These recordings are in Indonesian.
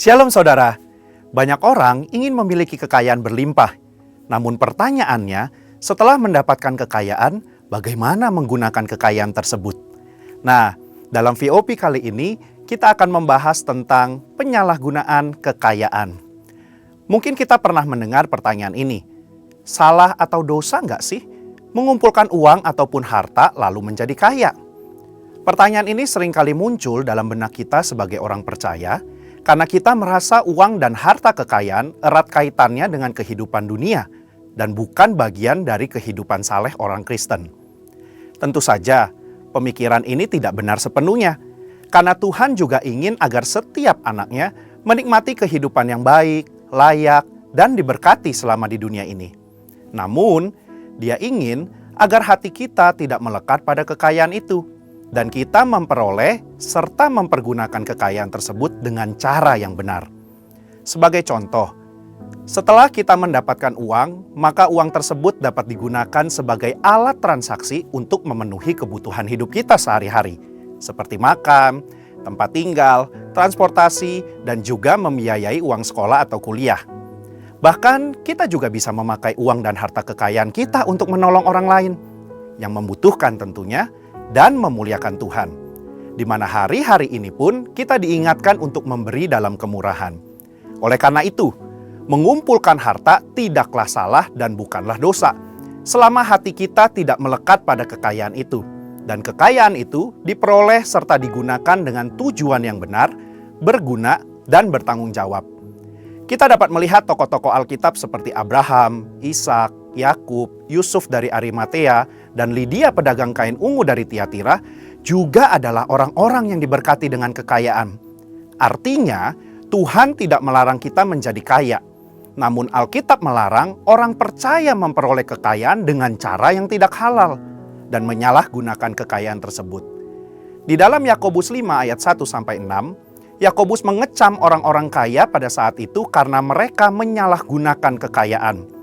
Shalom saudara, banyak orang ingin memiliki kekayaan berlimpah. Namun pertanyaannya, setelah mendapatkan kekayaan, bagaimana menggunakan kekayaan tersebut? Nah, dalam VOP kali ini, kita akan membahas tentang penyalahgunaan kekayaan. Mungkin kita pernah mendengar pertanyaan ini, salah atau dosa nggak sih mengumpulkan uang ataupun harta lalu menjadi kaya? Pertanyaan ini seringkali muncul dalam benak kita sebagai orang percaya, karena kita merasa uang dan harta kekayaan erat kaitannya dengan kehidupan dunia dan bukan bagian dari kehidupan saleh orang Kristen. Tentu saja, pemikiran ini tidak benar sepenuhnya, karena Tuhan juga ingin agar setiap anaknya menikmati kehidupan yang baik, layak, dan diberkati selama di dunia ini. Namun, Dia ingin agar hati kita tidak melekat pada kekayaan itu, dan kita memperoleh serta mempergunakan kekayaan tersebut dengan cara yang benar. Sebagai contoh, setelah kita mendapatkan uang, maka uang tersebut dapat digunakan sebagai alat transaksi untuk memenuhi kebutuhan hidup kita sehari-hari, seperti makan, tempat tinggal, transportasi, dan juga membiayai uang sekolah atau kuliah. Bahkan kita juga bisa memakai uang dan harta kekayaan kita untuk menolong orang lain yang membutuhkan tentunya, dan memuliakan Tuhan, di mana hari-hari ini pun kita diingatkan untuk memberi dalam kemurahan. Oleh karena itu, mengumpulkan harta tidaklah salah dan bukanlah dosa, selama hati kita tidak melekat pada kekayaan itu, dan kekayaan itu diperoleh serta digunakan dengan tujuan yang benar, berguna, dan bertanggung jawab. Kita dapat melihat tokoh-tokoh Alkitab seperti Abraham, Ishak, Yakub, Yusuf dari Arimatea, dan Lydia pedagang kain ungu dari Tiatira juga adalah orang-orang yang diberkati dengan kekayaan. Artinya, Tuhan tidak melarang kita menjadi kaya. Namun Alkitab melarang orang percaya memperoleh kekayaan dengan cara yang tidak halal dan menyalahgunakan kekayaan tersebut. Di dalam Yakobus 5 ayat 1-6, Yakobus mengecam orang-orang kaya pada saat itu karena mereka menyalahgunakan kekayaan.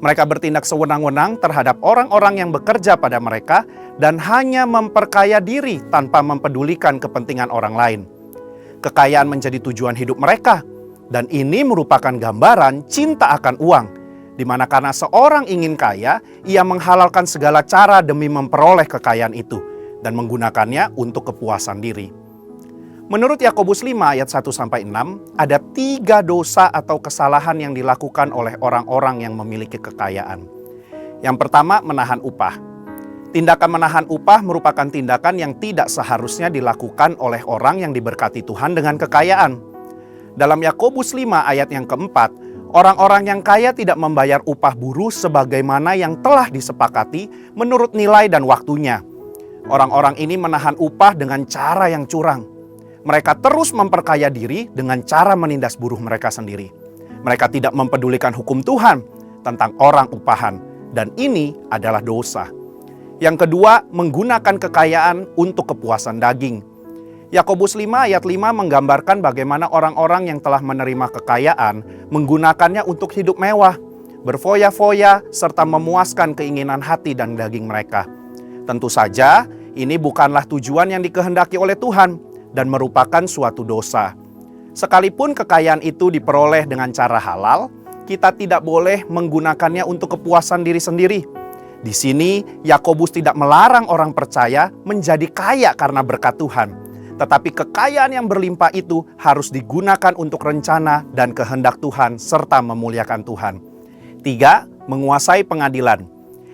Mereka bertindak sewenang-wenang terhadap orang-orang yang bekerja pada mereka dan hanya memperkaya diri tanpa mempedulikan kepentingan orang lain. Kekayaan menjadi tujuan hidup mereka, dan ini merupakan gambaran cinta akan uang, di mana karena seorang ingin kaya, ia menghalalkan segala cara demi memperoleh kekayaan itu dan menggunakannya untuk kepuasan diri. Menurut Yakobus 5 ayat 1-6, ada 3 dosa atau kesalahan yang dilakukan oleh orang-orang yang memiliki kekayaan. Yang pertama, menahan upah. Tindakan menahan upah merupakan tindakan yang tidak seharusnya dilakukan oleh orang yang diberkati Tuhan dengan kekayaan. Dalam Yakobus 5 ayat yang keempat, orang-orang yang kaya tidak membayar upah buruh sebagaimana yang telah disepakati menurut nilai dan waktunya. Orang-orang ini menahan upah dengan cara yang curang. Mereka terus memperkaya diri dengan cara menindas buruh mereka sendiri. Mereka tidak mempedulikan hukum Tuhan tentang orang upahan, dan ini adalah dosa. Yang kedua, menggunakan kekayaan untuk kepuasan daging. Yakobus 5 ayat 5 menggambarkan bagaimana orang-orang yang telah menerima kekayaan menggunakannya untuk hidup mewah, berfoya-foya, serta memuaskan keinginan hati dan daging mereka. Tentu saja, ini bukanlah tujuan yang dikehendaki oleh Tuhan dan merupakan suatu dosa. Sekalipun kekayaan itu diperoleh dengan cara halal, kita tidak boleh menggunakannya untuk kepuasan diri sendiri. Di sini, Yakobus tidak melarang orang percaya menjadi kaya karena berkat Tuhan. Tetapi kekayaan yang berlimpah itu harus digunakan untuk rencana dan kehendak Tuhan serta memuliakan Tuhan. 3. Menguasai pengadilan.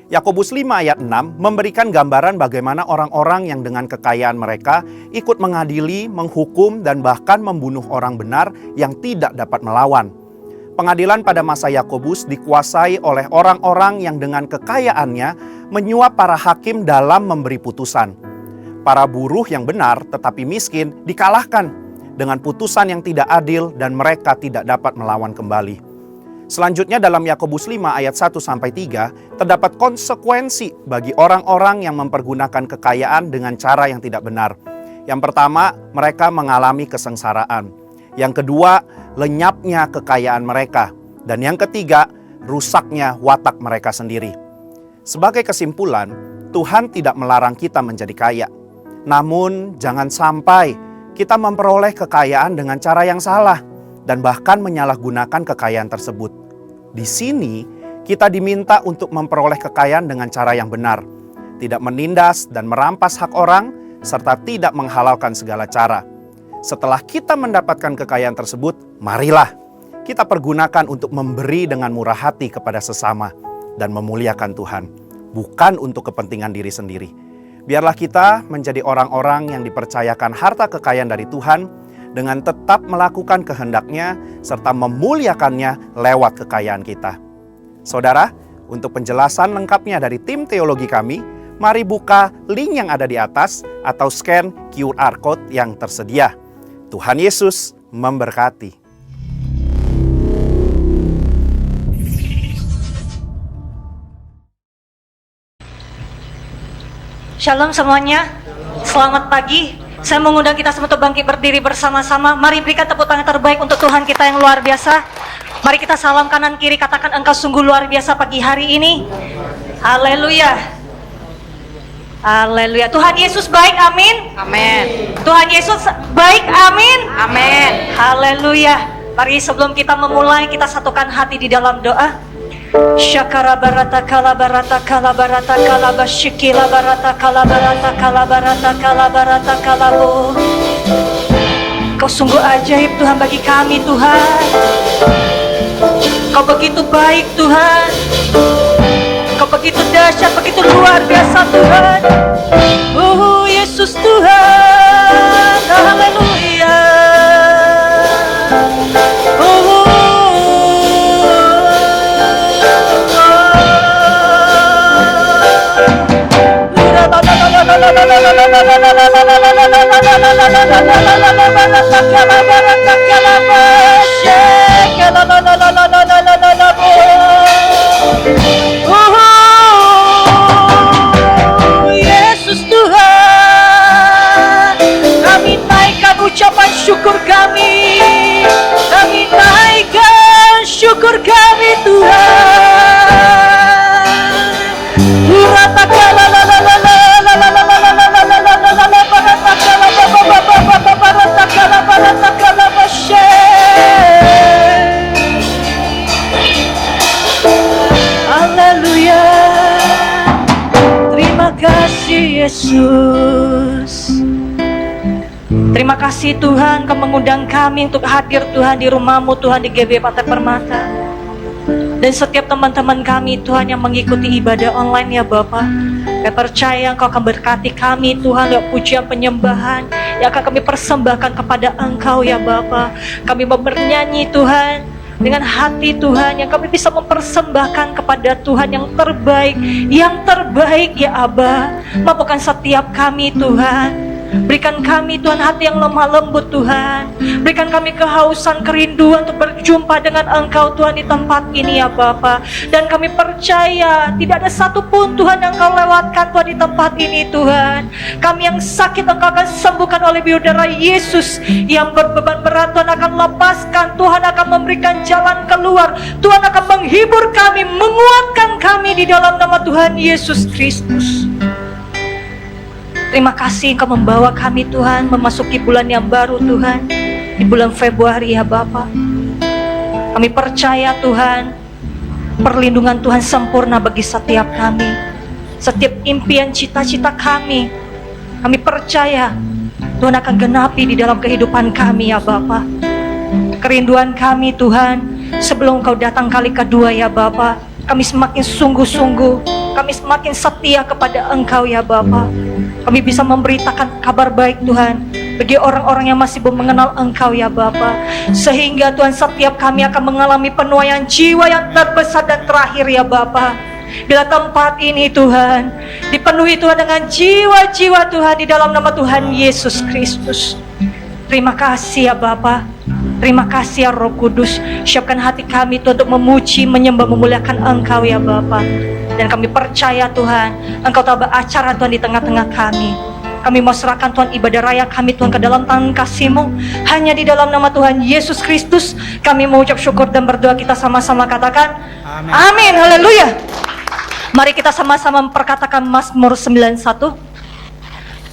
Yakobus 5 ayat 6 memberikan gambaran bagaimana orang-orang yang dengan kekayaan mereka ikut mengadili, menghukum, dan bahkan membunuh orang benar yang tidak dapat melawan. Pengadilan pada masa Yakobus dikuasai oleh orang-orang yang dengan kekayaannya menyuap para hakim dalam memberi putusan. Para buruh yang benar tetapi miskin dikalahkan dengan putusan yang tidak adil dan mereka tidak dapat melawan kembali. Selanjutnya dalam Yakobus 5 ayat 1-3 terdapat konsekuensi bagi orang-orang yang mempergunakan kekayaan dengan cara yang tidak benar. Yang pertama, mereka mengalami kesengsaraan. Yang kedua, lenyapnya kekayaan mereka. Dan yang ketiga, rusaknya watak mereka sendiri. Sebagai kesimpulan, Tuhan tidak melarang kita menjadi kaya. Namun, jangan sampai kita memperoleh kekayaan dengan cara yang salah dan bahkan menyalahgunakan kekayaan tersebut. Di sini, kita diminta untuk memperoleh kekayaan dengan cara yang benar, tidak menindas dan merampas hak orang, serta tidak menghalalkan segala cara. Setelah kita mendapatkan kekayaan tersebut, marilah kita pergunakan untuk memberi dengan murah hati kepada sesama dan memuliakan Tuhan, bukan untuk kepentingan diri sendiri. Biarlah kita menjadi orang-orang yang dipercayakan harta kekayaan dari Tuhan dengan tetap melakukan kehendak-Nya serta memuliakannya lewat kekayaan kita. Saudara, untuk penjelasan lengkapnya dari tim teologi kami, mari buka link yang ada di atas atau scan QR Code yang tersedia. Tuhan Yesus memberkati. Shalom semuanya, selamat pagi. Saya mengundang kita semua untuk bangkit berdiri bersama-sama. Mari berikan tepuk tangan terbaik untuk Tuhan kita yang luar biasa. Mari kita salam kanan kiri, katakan Engkau sungguh luar biasa pagi hari ini. Haleluya. Haleluya. Tuhan Yesus baik, amin. Amin. Tuhan Yesus baik, amin. Amin. Haleluya. Mari sebelum kita memulai, kita satukan hati di dalam doa. Syakara barata kala barata kala barata kala basyikila barata kala barata kala barata kala barata kalabu. Kau sungguh ajaib Tuhan bagi kami Tuhan. Kau begitu baik Tuhan. Kau begitu dahsyat, begitu luar biasa Tuhan. Yesus Tuhan. Haleluya. Yesus Tuhan, kami naikkan ucapan syukur kami. Kami naikkan syukur kami Tuhan. Haleluya. Terima kasih Yesus. Terima kasih Tuhan, Kau mengundang kami untuk hadir Tuhan di rumah-Mu Tuhan di GBI Pantai Permata. Dan setiap teman-teman kami Tuhan yang mengikuti ibadah online ya Bapa, kami percaya Engkau akan berkati kami Tuhan lewat pujian penyembahan yang akan kami persembahkan kepada Engkau ya Bapa. Kami mau bernyanyi Tuhan dengan hati Tuhan yang kami bisa mempersembahkan kepada Tuhan yang terbaik ya Aba. Mampukan setiap kami Tuhan. Berikan kami Tuhan hati yang lemah lembut Tuhan. Berikan kami kehausan, kerinduan untuk berjumpa dengan Engkau Tuhan di tempat ini ya Bapa. Dan kami percaya tidak ada satupun Tuhan yang Kau lewatkan Tuhan di tempat ini Tuhan. Kami yang sakit Engkau akan sembuhkan oleh biodara Yesus. Yang berbeban berat Tuhan akan lepaskan. Tuhan akan memberikan jalan keluar. Tuhan akan menghibur kami, menguatkan kami di dalam nama Tuhan Yesus Kristus. Terima kasih Engkau membawa kami Tuhan memasuki bulan yang baru Tuhan, di bulan Februari ya Bapa. Kami percaya Tuhan, perlindungan Tuhan sempurna bagi setiap kami. Setiap impian cita-cita kami percaya Tuhan akan genapi di dalam kehidupan kami ya Bapa. Kerinduan kami Tuhan, sebelum Engkau datang kali kedua ya Bapa, kami semakin sungguh-sungguh, kami semakin setia kepada Engkau ya Bapa. Kami bisa memberitakan kabar baik Tuhan bagi orang-orang yang masih belum mengenal Engkau ya Bapa. Sehingga Tuhan setiap kami akan mengalami penuaian jiwa yang terbesar dan terakhir ya Bapa. Bila tempat ini Tuhan dipenuhi Tuhan dengan jiwa-jiwa Tuhan di dalam nama Tuhan Yesus Kristus. Terima kasih ya Bapa. Terima kasih ya Roh Kudus. Siapkan hati kami Tuhan untuk memuji, menyembah, memuliakan Engkau ya Bapa. Dan kami percaya Tuhan, Engkau telah beracara Tuhan di tengah-tengah kami. Kami mau serahkan Tuhan ibadah raya kami Tuhan ke dalam tangan kasih-Mu. Hanya di dalam nama Tuhan Yesus Kristus kami mengucap syukur dan berdoa. Kita sama-sama katakan amin. Amin. Haleluya. Mari kita sama-sama memperkatakan Mazmur 91.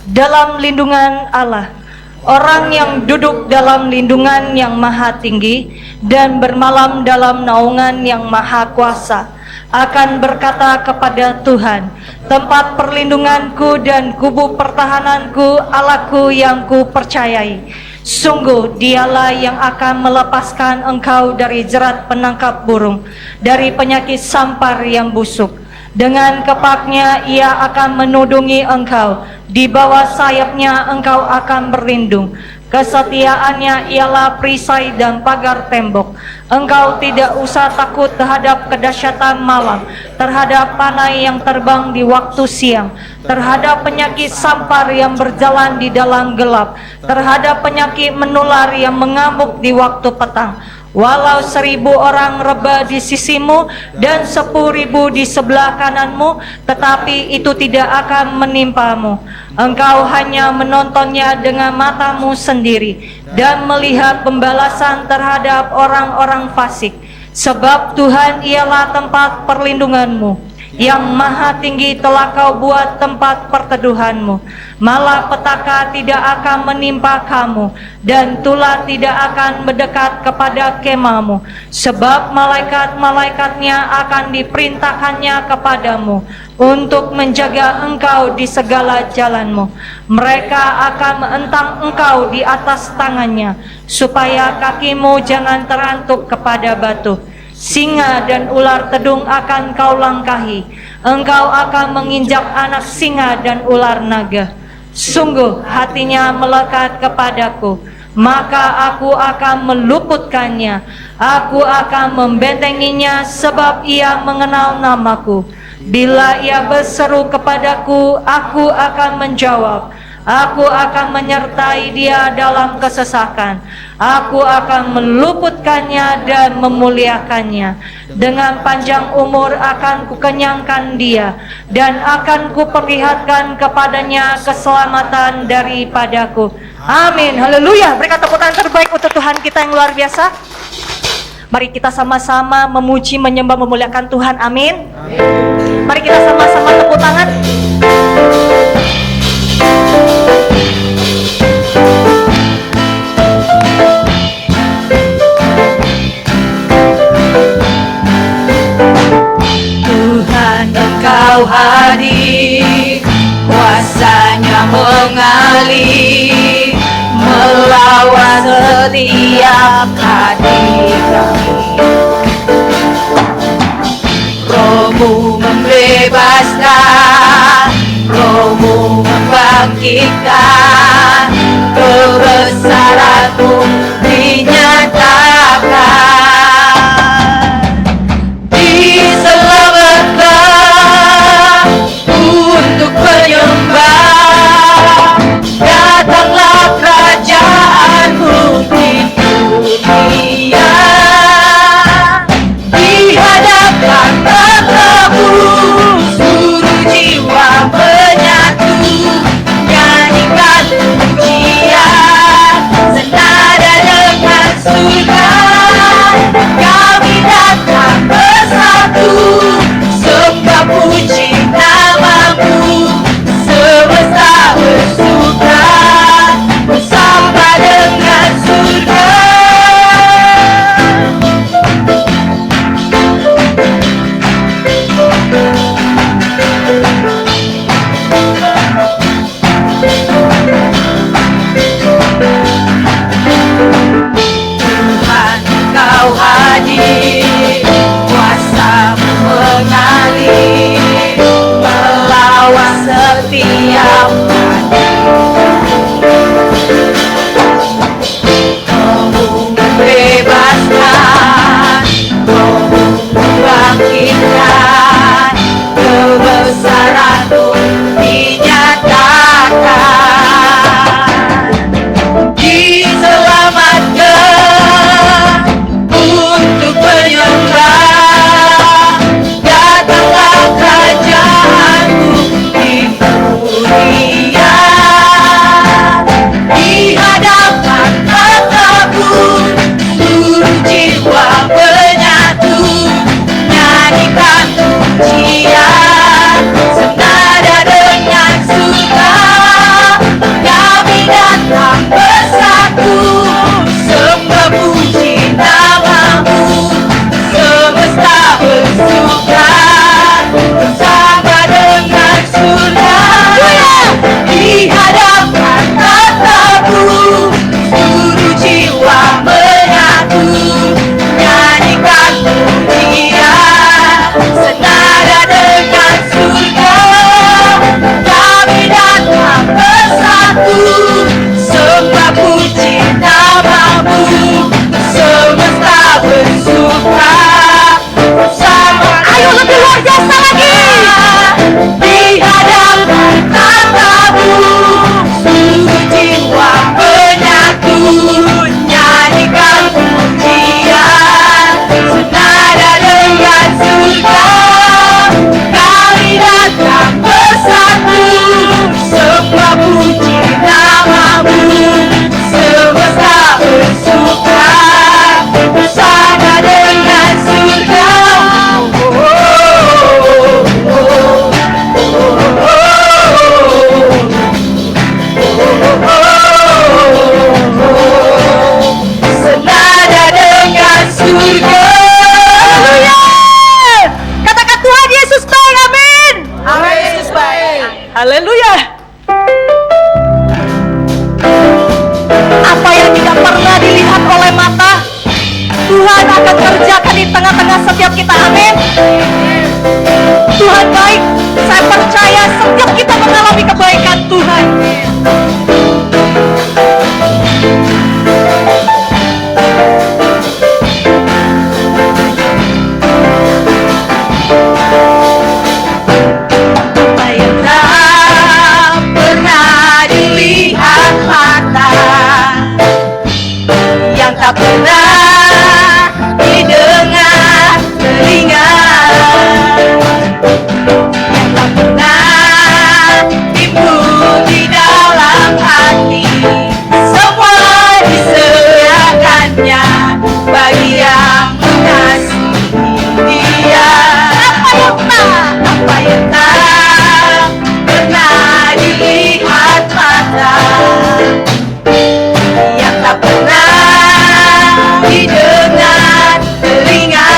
Dalam lindungan Allah Orang yang duduk dalam lindungan yang maha tinggi dan bermalam dalam naungan yang maha kuasa akan berkata kepada Tuhan, tempat perlindunganku dan kubu pertahananku, Allahku yang ku percayai. Sungguh dialah yang akan melepaskan engkau dari jerat penangkap burung, dari penyakit sampar yang busuk. Dengan kepaknya ia akan menudungi engkau, di bawah sayapnya engkau akan berlindung. Kesetiaannya ialah perisai dan pagar tembok. Engkau tidak usah takut terhadap kedahsyatan malam, terhadap panai yang terbang di waktu siang, terhadap penyakit sampar yang berjalan di dalam gelap, terhadap penyakit menular yang mengamuk di waktu petang. Walau 1000 orang reba di sisimu dan 10.000 di sebelah kananmu, tetapi itu tidak akan menimpamu. Engkau hanya menontonnya dengan matamu sendiri dan melihat pembalasan terhadap orang-orang fasik. Sebab Tuhan ialah tempat perlindunganmu, yang maha tinggi telah kau buat tempat perteduhanmu. Malapetaka tidak akan menimpa kamu, dan tulah tidak akan mendekat kepada kemahmu. Sebab malaikat-malaikatnya akan diperintahkannya kepadamu untuk menjaga engkau di segala jalanmu. Mereka akan menentang engkau di atas tangannya, supaya kakimu jangan terantuk kepada batu. Singa dan ular tedung akan kau langkahi. Engkau akan menginjak anak singa dan ular naga. Sungguh hatinya melekat kepadaku, maka aku akan meluputkannya. Aku akan membentenginya sebab ia mengenal namaku. Bila ia berseru kepadaku, aku akan menjawab. Aku akan menyertai dia dalam kesesakan. Aku akan meluputkannya dan memuliakannya. Dengan panjang umur akan kukenyangkan dia, dan akan kuperlihatkan kepadanya keselamatan daripadaku. Amin. Haleluya. Berikan tepuk tangan terbaik untuk Tuhan kita yang luar biasa. Mari kita sama-sama memuji, menyembah, memuliakan Tuhan. Amin. Mari kita sama-sama tepuk tangan. Tuhan, Engkau hadir, kuasanya mengalir, melawan setiap hati kami. Roh-Mu membebaskan, Roh-Mu membangkitkan, kebesaran-Mu dinyatakan. Diselamatkan untuk menyembah, datanglah kerajaan-Mu di dunia. Dihadapkan terlebur, seluruh jiwa menyatu, nyanyikan pujian senada dengan surga. Kami datang bersatu, sembah puji nama-Mu, semesta bersuka bersama dengan surga. Tuhan tengah-tengah setiap kita, amin. Tuhan baik, saya percaya setiap kita mengalami kebaikan Tuhan. Apa yang tak pernah dilihat mata, yang tak pernah didengar telinga, yang tak pernah timbul di dalam hati, semua disediakannya bagi yang mengasihi Dia. Apa yang tak pernah dilihat mata, yang tak pernah didengar telinga,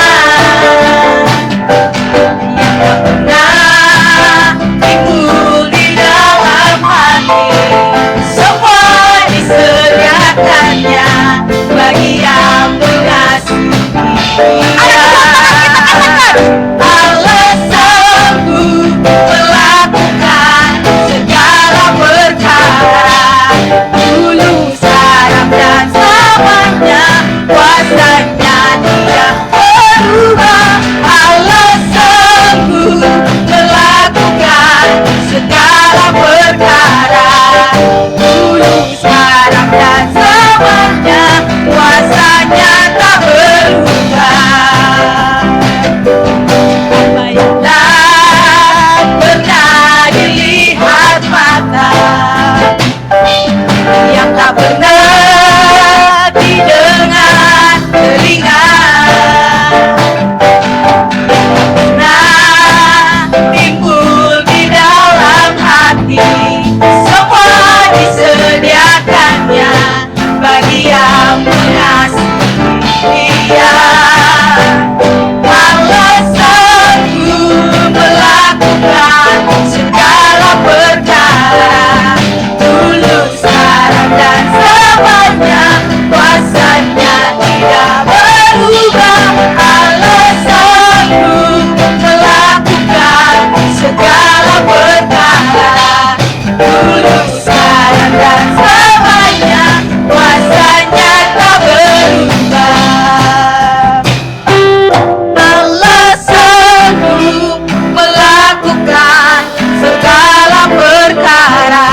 yang tak pernah timbul di dalam hati, semua disediakannya bagi yang mengasihi Dia. Allah sanggup melakukan segala perkara, dulu, sekarang, dan selamanya. Kuasanya Dia berubah. Allah sanggup melakukan segala perkara, dulu, sekarang, dan selamanya. Kuasanya tak berubah. Apa yang tak pernah dilihat mata, yang tak pernah didengar telinga, yang tak pernah timbul di dalam hati, semua disediakannya bagi yang mengasihi Dia. Allah sanggup melakukan segala perkara, dulu, sekarang, dan selamanya. Kuasanya tidak berubah. Allah sanggup melakukan segala perkara, dulu, sekarang, dan selamanya. Kuasanya tak berubah. Allah sanggup melakukan segala perkara,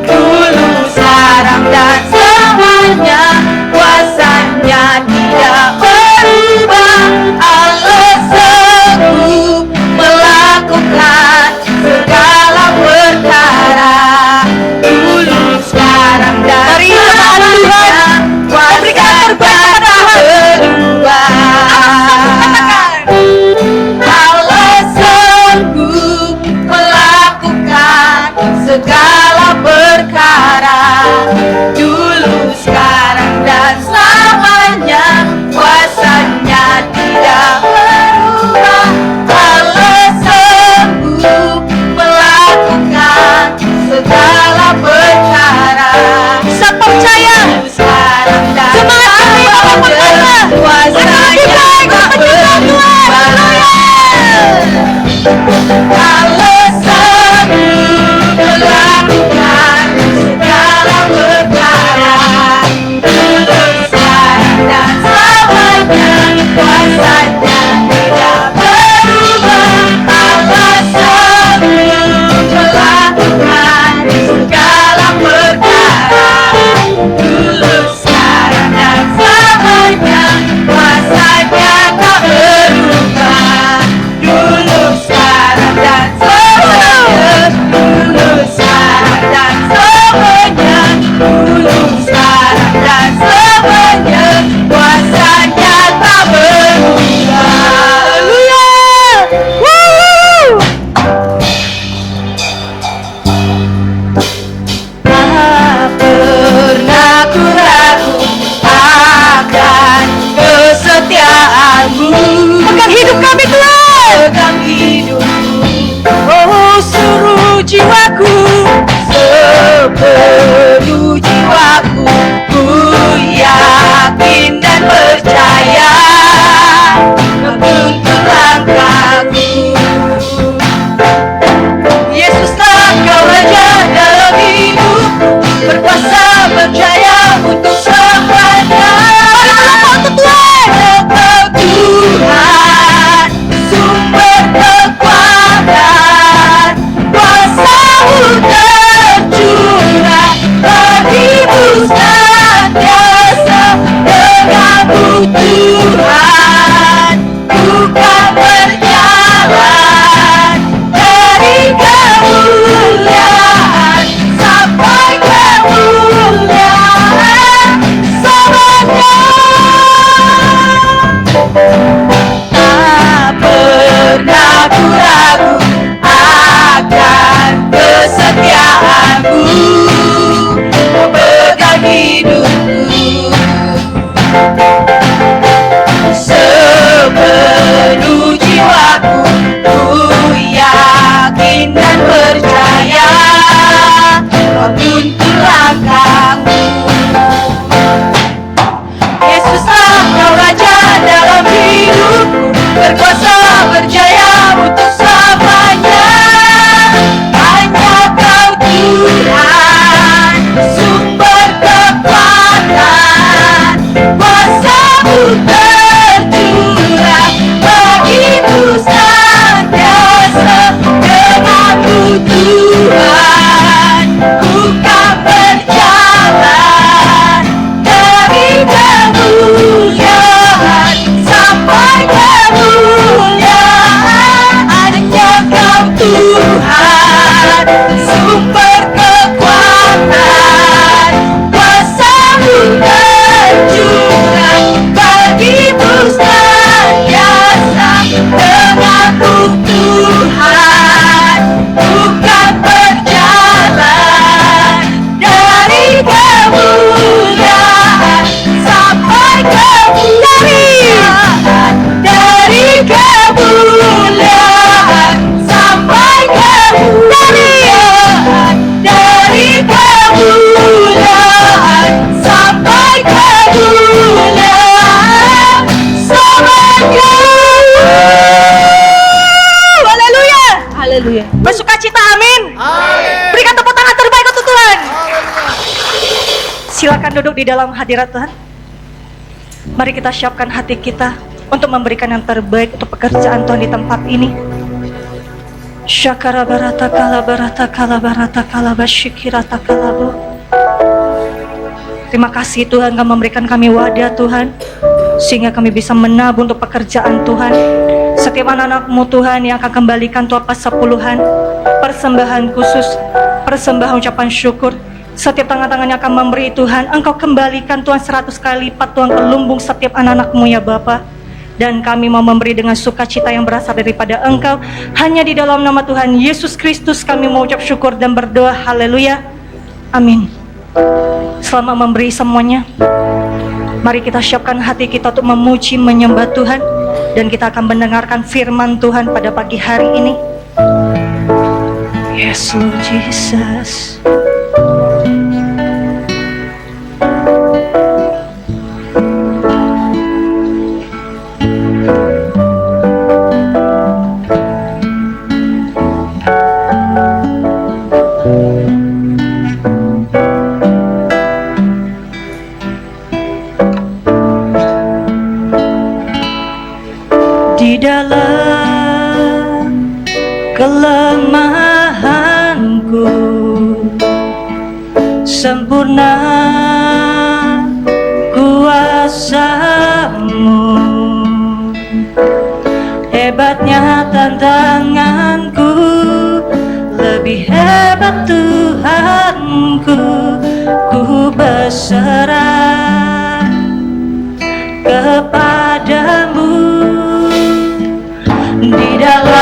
dulu, sekarang, dan selamanya. Kuasanya tidak berubah. Allah sanggup melakukan segala perkara, dulu, sekarang, dan selamanya. Kuasanya tak berubah. Allah sanggup melakukan segala perkara, dulu, sekarang, dan selamanya. Kuasanya tidak berubah. Allah sanggup melakukan segala perkara. Saya percaya. Dulu, sekarang, dan Semangat kami, Bapak selamanya. Pengacara. Kuasanya tak berubah. Allah sanggup melakukan segala perkara, dulu, sekarang, dan selamanya. Kuasanya tidak berubah. Allah sanggup melakukan segala perkara, dulu, sekarang, dan selamanya. Kuasanya tak berubah. Dulu, sekarang, dan selamanya. Dulu, sekarang, dan selamanya. Dulu, sekarang, dan selamanya. Kuasanya tak berubah. Haleluya. Woo! Tak pernah ku ragu akan kesetiaan-Mu. Pegang hidup kami, Tuhan. Pegang hidup, Oh, seluruh jiwaku. sepenuh jiwaku, ku yakin dan percaya Tuhan, bukan berjalan dari kemuliaan sampai kemuliaan selamanya. Tak pernah ku ragu akan kesetiaanmu, memegang hidupku sepenuh jiwaku. Ku yakin dan percaya kau tuntun langkahmu. Yesuslah kau Raja dalam hidupku, berkuasa berjaya untuk selamanya. Hanya kau Tuhan, sumber kekuatan, kuasa-Mu tercurah begitu senantiasa. Denganmu Tuhan, ku kan berjalan dari kemuliaan sampai kemuliaan. Hanya kau Tuhan, sumber kekuatan, kuasa-Mu tercurah begitu senantiasa. Denganmu Tuhan, ku kan berjalan dari kemuliaan sampai kemuliaan, dari kemuliaan sampai kemuliaan, dari kemuliaan sampai kemuliaan selamanya. Haleluya, haleluya. Bersukacita, amin. Berikan tepuk tangan terbaik untuk Tuhan. Silakan duduk di dalam hadirat Tuhan. Mari kita siapkan hati kita untuk memberikan yang terbaik untuk pekerjaan Tuhan di tempat ini. Syakara barata kala barata kala barata kala basyikirata kalabu. Terima kasih Tuhan, Kau memberikan kami wadah Tuhan, sehingga kami bisa menabung untuk pekerjaan Tuhan. Setiap anak-anak-Mu Tuhan yang akan kembalikan Tuhan pas sepuluhan, persembahan khusus, persembahan ucapan syukur. Setiap tangan-tangan yang akan memberi Tuhan, Engkau kembalikan Tuhan 100 kali lipat Tuhan ke lumbung setiap anak-anak-Mu ya Bapa. Dan kami mau memberi dengan sukacita yang berasal daripada Engkau. Hanya di dalam nama Tuhan Yesus Kristus kami mau ucap syukur dan berdoa. Haleluya. Amin. Selamat memberi semuanya. Mari kita siapkan hati kita untuk memuji, menyembah Tuhan. Dan kita akan mendengarkan firman Tuhan pada pagi hari ini. Yes Lord Jesus. Di dalam kelemahanku sempurna kuasa-Mu, hebatnya tantanganku, lebih hebat Tuhanku. Ku berserah kepadamu. Di dalam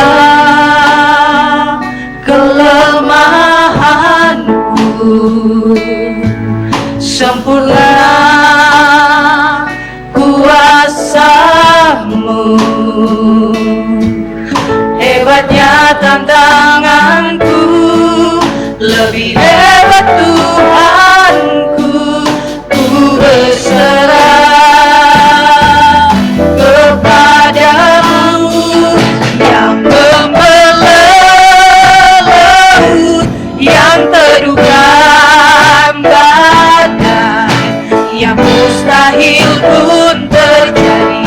kelemahanku sempurna kuasa-Mu, hebatnya tantanganku, lebih hebat Tuhanku. Ku berserah kepadamu yang membelah laut, yang teduhkan badai, yang mustahil pun terjadi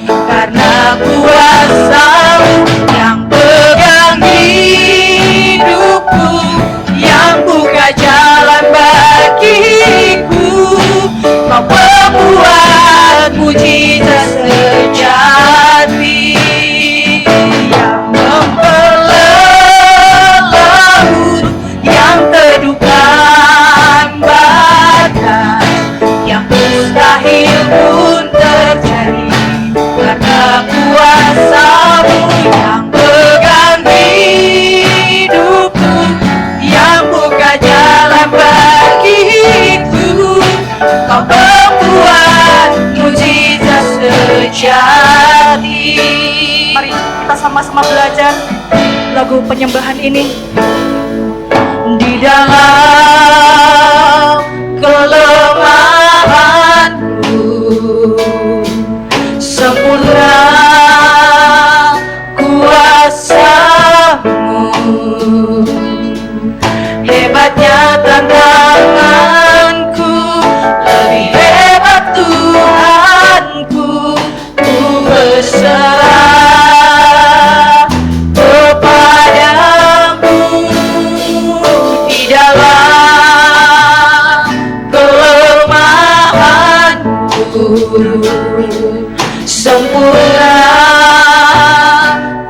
karena kuasa-Mu yang pegang hidupku, yang buka jalan bagiku. Kau pembuat mujizat sejati. Mari kita sama-sama belajar lagu penyembahan ini. Di dalam kelemahanku sempurna kuasa-Mu, hebatnya tantanganku, lebih hebat Tuhanku, ku berserah kepadamu. Di dalam kelemahanku sempurna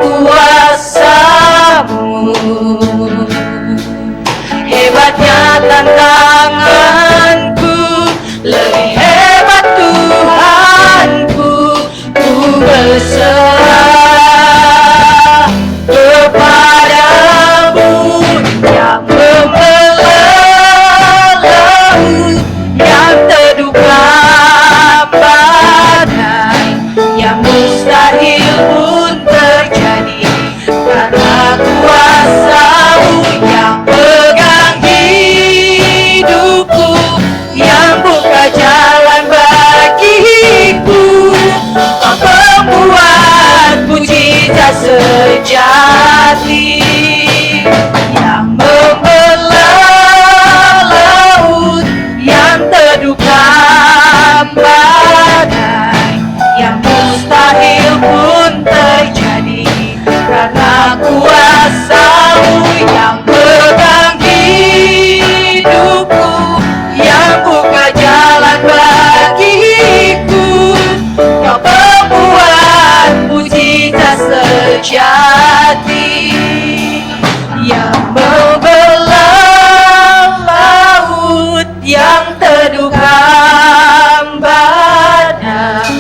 kuasa-Mu, hebatnya tantanganku, lebih hebat Tuhanku, ku berserah kepadamu. Yang membelah laut, yang teduhkan badai, yang mustahil pun terjadi karena kuasa-Mu. Yang pegang hidupku, yang buka jalan bagiku, Kau pembuat mujizat sejati. Yang membelah laut, yang teduhkan badai, yang mustahil pun terjadi karena kuasa-Mu. Yang pegang hidupku, yang buka jalan bagiku, Kau pembuat mujizat sejati. Yang membelah laut, yang teduhkan badai,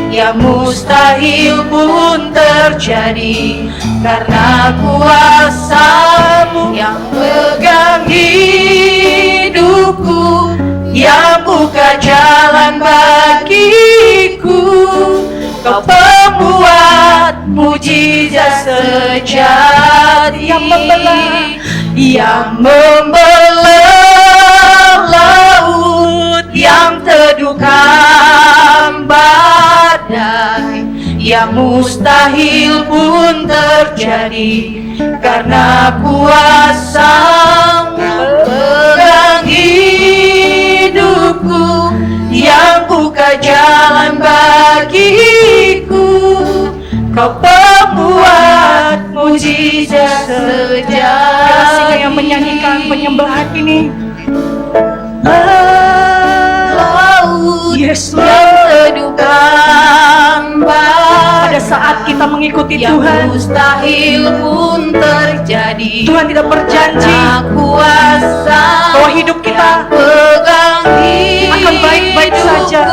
yang mustahil pun terjadi karena kuasa-Mu. Yang pegang hidupku, yang buka jalan bagiku, Kau pembuat mujizat sejati. Yang membelah laut, yang teduhkan badai, yang mustahil pun terjadi karena kuasa-Mu. Pegang hidupku, yang buka jalan bagiku, Kau pembuat mujizat sejati. Yang menyanyikan penyembahan ini. Laut, Yes, yang teduhkan badai, pada saat kita mengikuti yang Tuhan, mustahil pun terjadi. Tuhan tidak berjanji Karena kuasa bahwa hidup kita pegang akan baik-baik saja.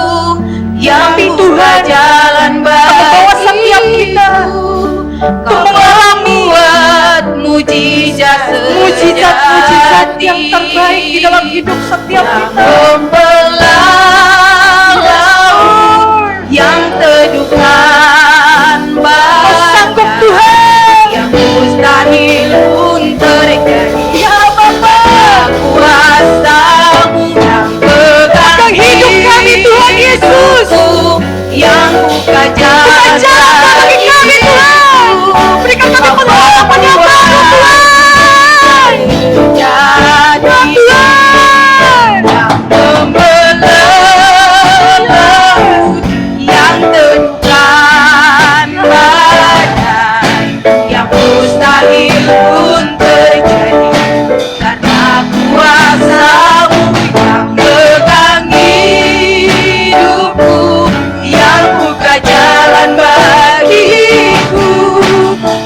Yang Tapi buka Tuhan jalan membawa setiap kita Kau membuat mujizat mujizat-mujizat yang sejati. terbaik di dalam hidup setiap Yang kita. membelah laut, yang teduhkan Kau sanggup badai, Tuhan. yang mustahil pun terjadi. Ya Bapa, Kuasa-Mu yang pegang hidup kami Tuhan Yesus. yang buka jalan bagi kami Tuhan. Berikan kami pengalaman yang baru Tuhan. Jadi Tuhan. yang membelah laut, yang teduhkan badai, yang mustahil pun terjadi karena kuasa-Mu. Yang pegang hidupku, yang buka jalan bagiku,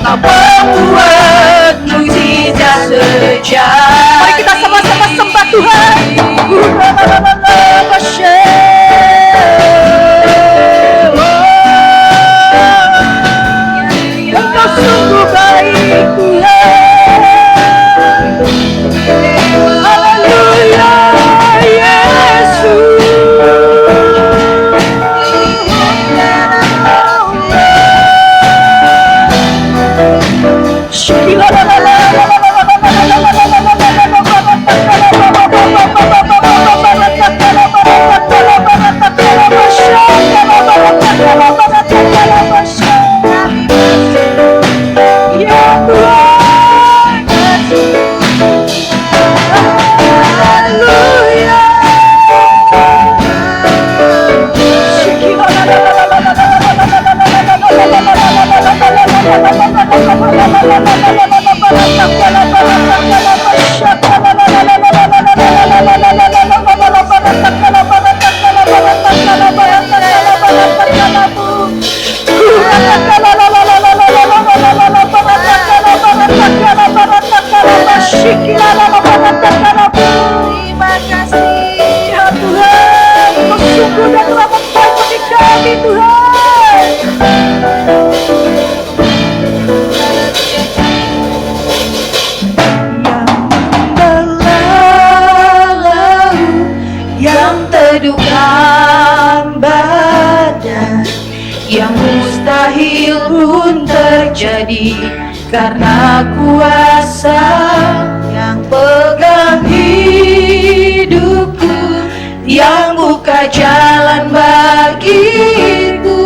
Kau pembuat mujizat sejati. Mari kita sama-sama yang mustahil pun terjadi karena kuasa yang pegang hidupku, yang buka jalan bagiku.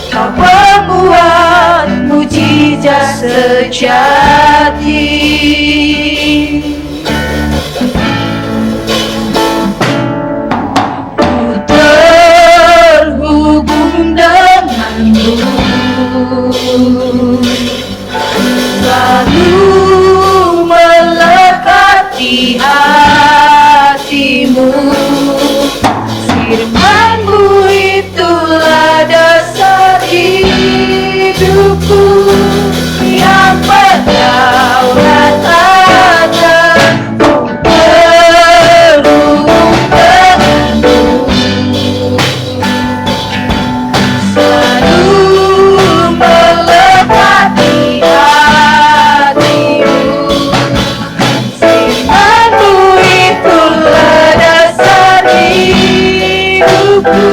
Kau pembuat mujizat sejati. Ku terhubung denganmu, selalu melekat di hatimu. Firman-Mu itulah dasar hidupku, yang berdaulat atasku. Terhubung denganmu, selalu melekat di hatimu. Firman-Mu itulah dasar hidupku,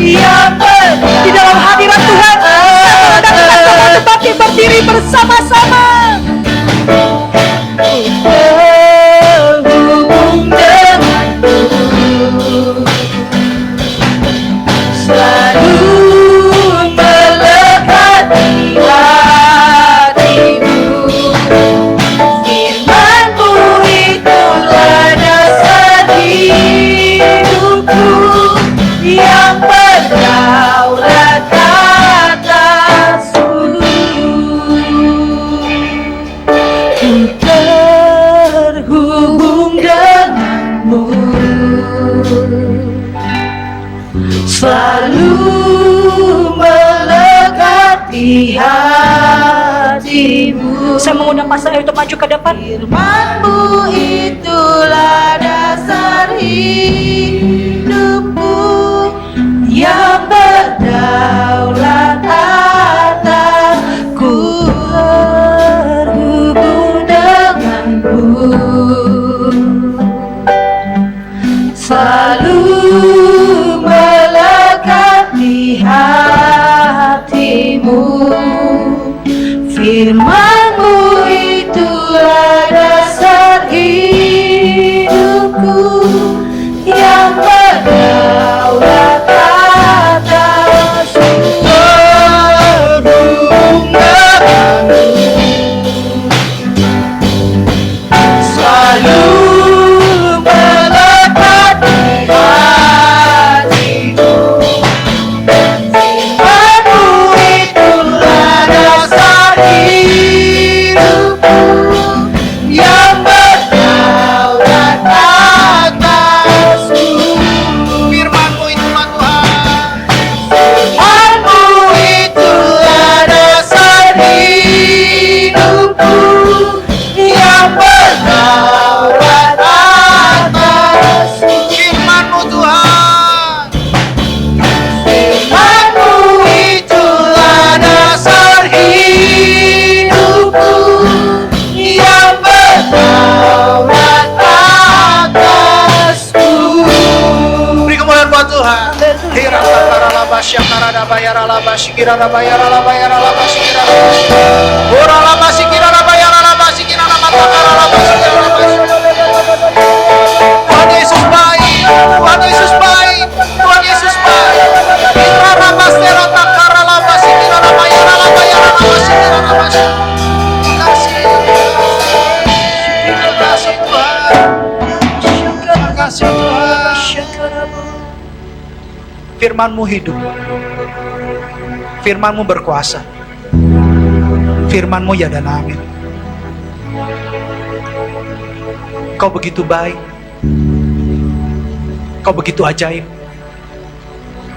yang di dalam hadirat Tuhan. Kita bangkit berdiri bersama-sama. Terhubung denganmu, selalu melekat di hatimu. Firman-Mu itulah dasar hidupku, yang berdaulat atasku. Ku terhubung denganmu, selalu melekat di hatimu. Saya mengundang Pastor Ayu untuk maju ke depan. Firman-Mu itulah dasar hidupku, yang berdaulat atasku. Terhubung denganmu, selalu melekat di hatimu. Firman-Mu itulah dasar hidupku, yang berdaulat atasku. Terhubung denganmu, selalu melekat di hatimu. Firman-Mu itulah dasar hidupku, yang berdaulat atasku. Firman-Mu itulah Tuhan. Firman-Mu itulah dasar hidupku, yang berdaulat atasku. Firman-Mu Tuhan. Firman-Mu itulah dasar hidupku, yang berdaulat atasku. Beri kemuliaan buat Tuhan. Hira takara labasya karada bayara labasy kirada bayara labayara labasy kirada. Ora labasy kirada bayara labasy kirada matakara labasy kirada labasy. Tuhan Yesus baik. Tuhan Yesus baik. Tuhan Yesus baik. Hira labasya takara labasy kirada bayara labayara labasy kirada labasy. Terima kasih Tuhan. Terima kasih Tuhan. Firman-Mu hidup. Firman-Mu berkuasa. Firman-Mu ya dan amin. Kau begitu baik. Kau begitu ajaib.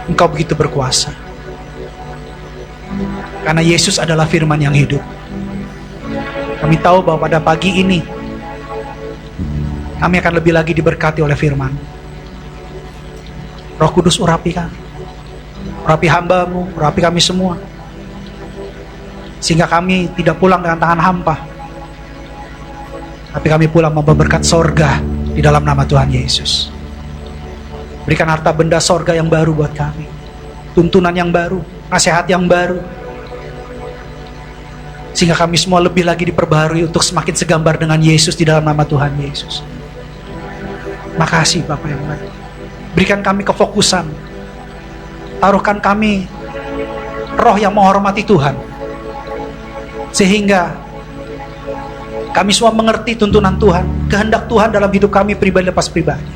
Engkau begitu berkuasa. Karena Yesus adalah firman yang hidup. Kami tahu bahwa pada pagi ini kami akan lebih lagi diberkati oleh firman. Roh Kudus urapi kami, urapi hamba-Mu, urapi kami semua, sehingga kami tidak pulang dengan tangan hampa, tapi kami pulang membawa berkat sorga di dalam nama Tuhan Yesus. Berikan harta benda sorga yang baru buat kami. tuntunan yang baru, nasihat yang baru. Sehingga kami semua lebih lagi diperbaharui untuk semakin segambar dengan Yesus di dalam nama Tuhan Yesus. Makasih Bapak yang baik. Berikan kami kefokusan. Taruhkan kami roh yang menghormati Tuhan. Sehingga kami semua mengerti tuntunan Tuhan, kehendak Tuhan dalam hidup kami pribadi lepas pribadi.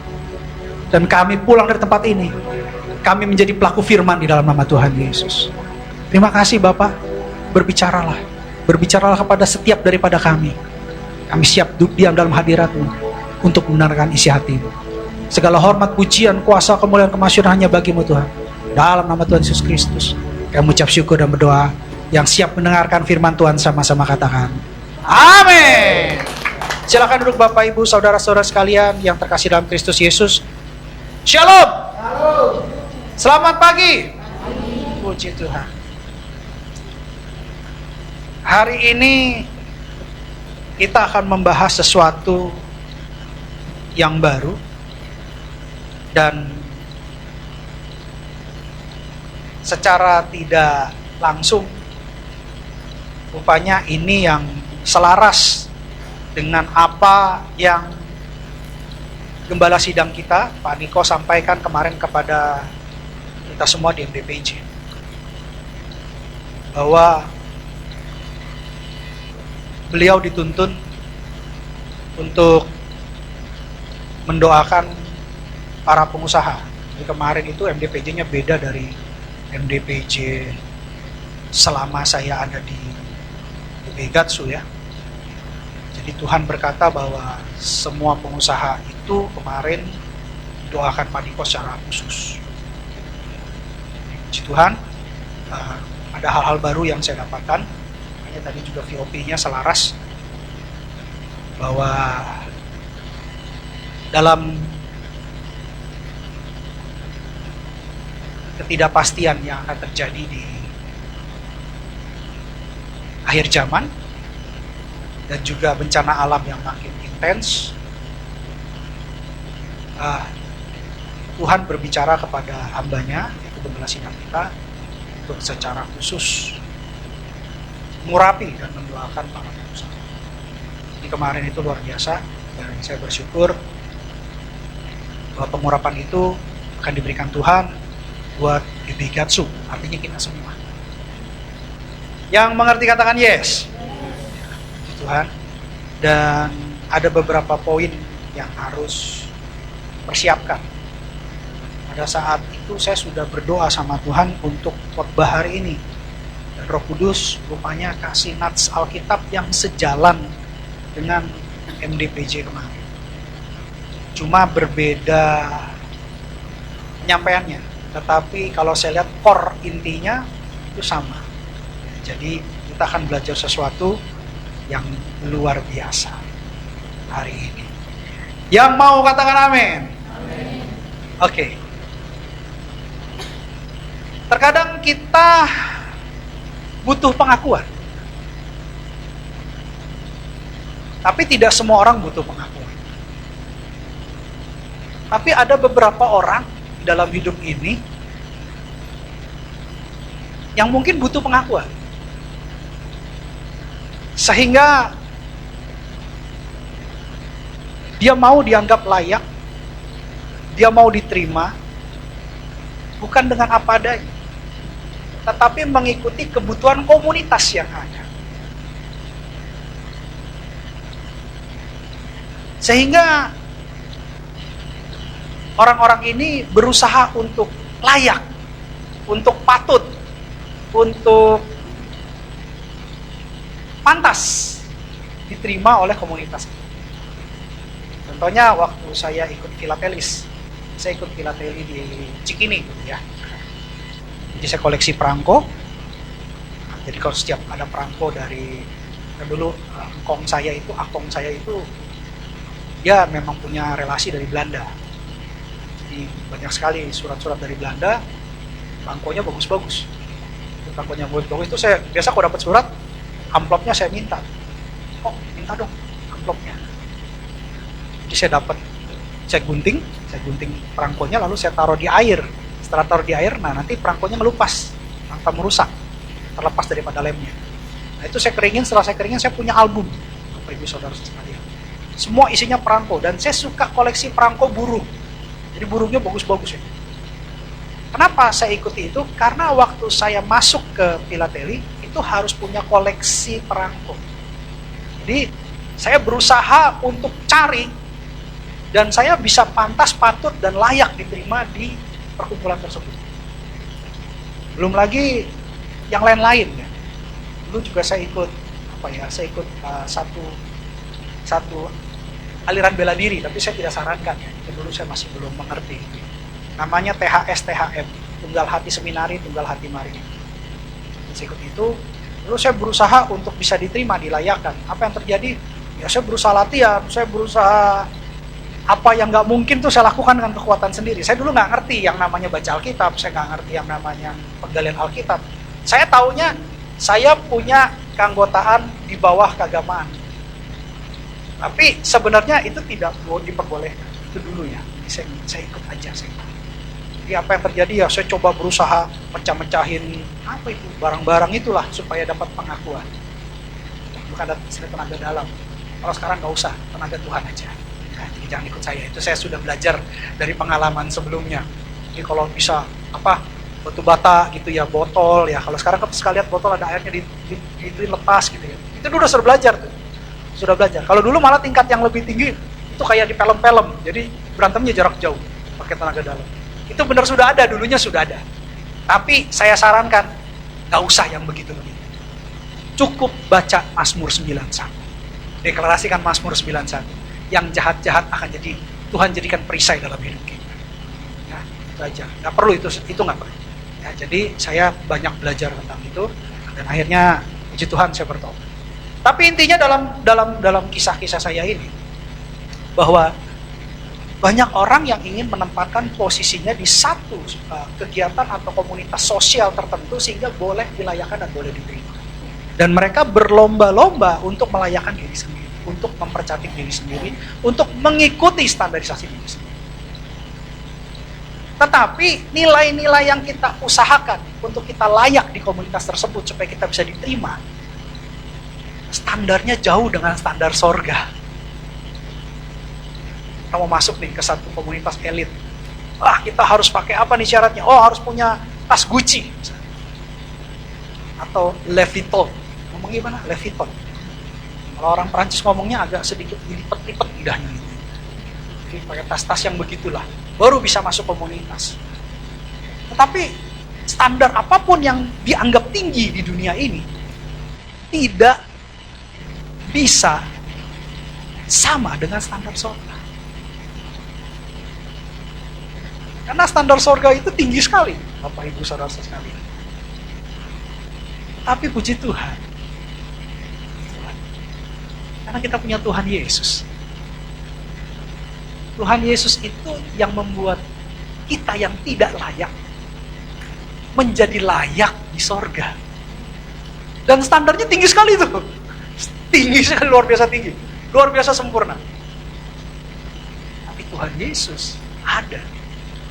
Dan kami pulang dari tempat ini, kami menjadi pelaku firman di dalam nama Tuhan Yesus. Terima kasih Bapak, berbicaralah. Berbicaralah kepada setiap daripada kami. Kami siap diam dalam hadirat-Mu untuk membenarkan isi hati-Mu. Segala hormat, pujian, kuasa, kemuliaan, kemasyhuran hanya bagi-Mu Tuhan. Dalam nama Tuhan Yesus Kristus, kami mengucap syukur dan berdoa. Yang siap mendengarkan firman Tuhan sama-sama katakan amin. Silakan duduk Bapak Ibu, saudara-saudara sekalian yang terkasih dalam Kristus Yesus. Shalom. Selamat pagi. Puji Tuhan. Hari ini kita akan membahas sesuatu yang baru dan secara tidak langsung rupanya ini yang selaras dengan apa yang Gembala Sidang kita, Pak Niko, sampaikan kemarin kepada kita semua di MDPJ, bahwa beliau dituntun untuk mendoakan para pengusaha. Jadi kemarin itu MDPJ-nya beda dari MDPJ selama saya ada di Begatsu ya. Jadi Tuhan berkata bahwa semua pengusaha itu kemarin doakan Pak Niko secara khusus. Puji Tuhan, ada hal-hal baru yang saya dapatkan. Tadi juga VOP-nya selaras bahwa dalam ketidakpastian yang akan terjadi di akhir zaman dan juga bencana alam yang makin intens, Tuhan berbicara kepada hambanya, yaitu Gembala Sidang kita, untuk secara khusus mengurapi dan mendoakan para pengusaha. Jadi kemarin itu luar biasa dan saya bersyukur bahwa pengurapan itu akan diberikan Tuhan buat Ibigatsu, artinya kita semua. Yang mengerti katakan yes. Puji Tuhan. Dan ada beberapa poin yang harus persiapkan. Pada saat itu saya sudah berdoa sama Tuhan untuk khotbah hari ini. Roh Kudus rupanya kasih nats Alkitab yang sejalan dengan MDPJ kemarin. Cuma berbeda penyampaiannya, tetapi kalau saya lihat core intinya itu sama. Jadi kita akan belajar sesuatu yang luar biasa hari ini. Yang mau katakan amin? Amin. Oke. Terkadang kita butuh pengakuan. Tapi tidak semua orang butuh pengakuan. Tapi ada beberapa orang dalam hidup ini yang mungkin butuh pengakuan. Sehingga dia mau dianggap layak, dia mau diterima, bukan dengan apa adanya, tetapi mengikuti kebutuhan komunitas yang ada. Sehingga orang-orang ini berusaha untuk layak, untuk patut, untuk pantas diterima oleh komunitas. Contohnya waktu saya ikut filatelis, saya ikut filateli di Cikini gitu ya. Jadi saya koleksi perangko. Jadi kalau setiap ada perangko dari dulu akong saya itu dia memang punya relasi dari Belanda. Jadi banyak sekali surat-surat dari Belanda, perangkonya bagus-bagus. Perangkonya bagus-bagus itu saya biasa kalau dapat surat, amplopnya saya minta. Oh, minta dong amplopnya. Jadi saya gunting perangkonya lalu saya taruh di air Setelah taruh di air, nah nanti perangkonya ngelupas tanpa merusak, terlepas daripada lemnya. Nah itu saya keringin, setelah saya keringin saya punya album, Bapak Ibu Saudara sekalian. Semua isinya perangko, dan saya suka koleksi perangko burung. Jadi burungnya bagus-bagus ya. Kenapa saya ikuti itu? Karena waktu saya masuk ke filateli, itu harus punya koleksi perangko. Jadi saya berusaha untuk cari, dan saya bisa pantas, patut, dan layak diterima di perkumpulan tersebut. Belum lagi yang lain-lain ya. Dulu juga saya ikut satu aliran bela diri, tapi saya tidak sarankan ya. Itu dulu saya masih belum mengerti. Namanya THM, Tunggal Hati Seminari, Tunggal Hati Mari. Saya ikut itu, lalu saya berusaha untuk bisa diterima, dilayakkan. Apa yang terjadi? Ya saya berusaha latihan, saya berusaha apa yang nggak mungkin tuh saya lakukan dengan kekuatan sendiri. Saya dulu nggak ngerti yang namanya baca Alkitab, saya nggak ngerti yang namanya penggalian Alkitab. Saya taunya saya punya keanggotaan di bawah keagamaan. Tapi sebenarnya itu tidak diperbolehkan. Itu dulu ya. Saya ikut aja. Jadi apa yang terjadi ya saya coba berusaha mecah-mecahin apa itu barang-barang itulah supaya dapat pengakuan. Bukan ada tenaga dalam. Kalau sekarang nggak usah, tenaga Tuhan aja. Nah, jadi jangan ikut saya. Itu saya sudah belajar dari pengalaman sebelumnya. Jadi kalau bisa batu bata gitu ya, botol ya. Kalau sekarang kan sekalian botol ada airnya itu lepas gitu ya. Itu dulu sudah belajar tuh. Sudah belajar. Kalau dulu malah tingkat yang lebih tinggi itu kayak di film-film. Jadi berantemnya jarak jauh pakai tenaga dalam. Itu benar sudah ada, dulunya sudah ada. Tapi saya sarankan nggak usah yang begitu-begitu. Cukup baca Mazmur 91. Deklarasikan Mazmur 91. Yang jahat-jahat akan jadi Tuhan jadikan perisai dalam hidup kita. Ya, itu aja. Nggak perlu itu nggak perlu. Ya, jadi saya banyak belajar tentang itu dan akhirnya puji Tuhan saya bertobat. Tapi intinya dalam kisah-kisah saya ini bahwa banyak orang yang ingin menempatkan posisinya di satu kegiatan atau komunitas sosial tertentu sehingga boleh dilayakkan dan boleh diterima. Dan mereka berlomba-lomba untuk melayakkan diri sendiri, untuk mempercantik diri sendiri, untuk mengikuti standarisasi diri sendiri. Tetapi nilai-nilai yang kita usahakan untuk kita layak di komunitas tersebut supaya kita bisa diterima, standarnya jauh dengan standar sorga. Kita mau masuk nih ke satu komunitas elit. Kita harus pakai apa nih syaratnya? Harus punya tas Gucci. Atau Louis Vuitton. Ngomong gimana? Louis Vuitton. Kalau orang Prancis ngomongnya agak sedikit dilipet-lipet lidahnya. Jadi pakai tas-tas yang begitulah. Baru bisa masuk komunitas. Tetapi standar apapun yang dianggap tinggi di dunia ini tidak bisa sama dengan standar sorga. Karena standar sorga itu tinggi sekali, Bapak Ibu Saudara sekalian. Tapi puji Tuhan, karena kita punya Tuhan Yesus. Tuhan Yesus itu yang membuat kita yang tidak layak menjadi layak di sorga. Dan standarnya tinggi sekali tuh. Tinggi sekali, luar biasa tinggi. Luar biasa sempurna. Tapi Tuhan Yesus ada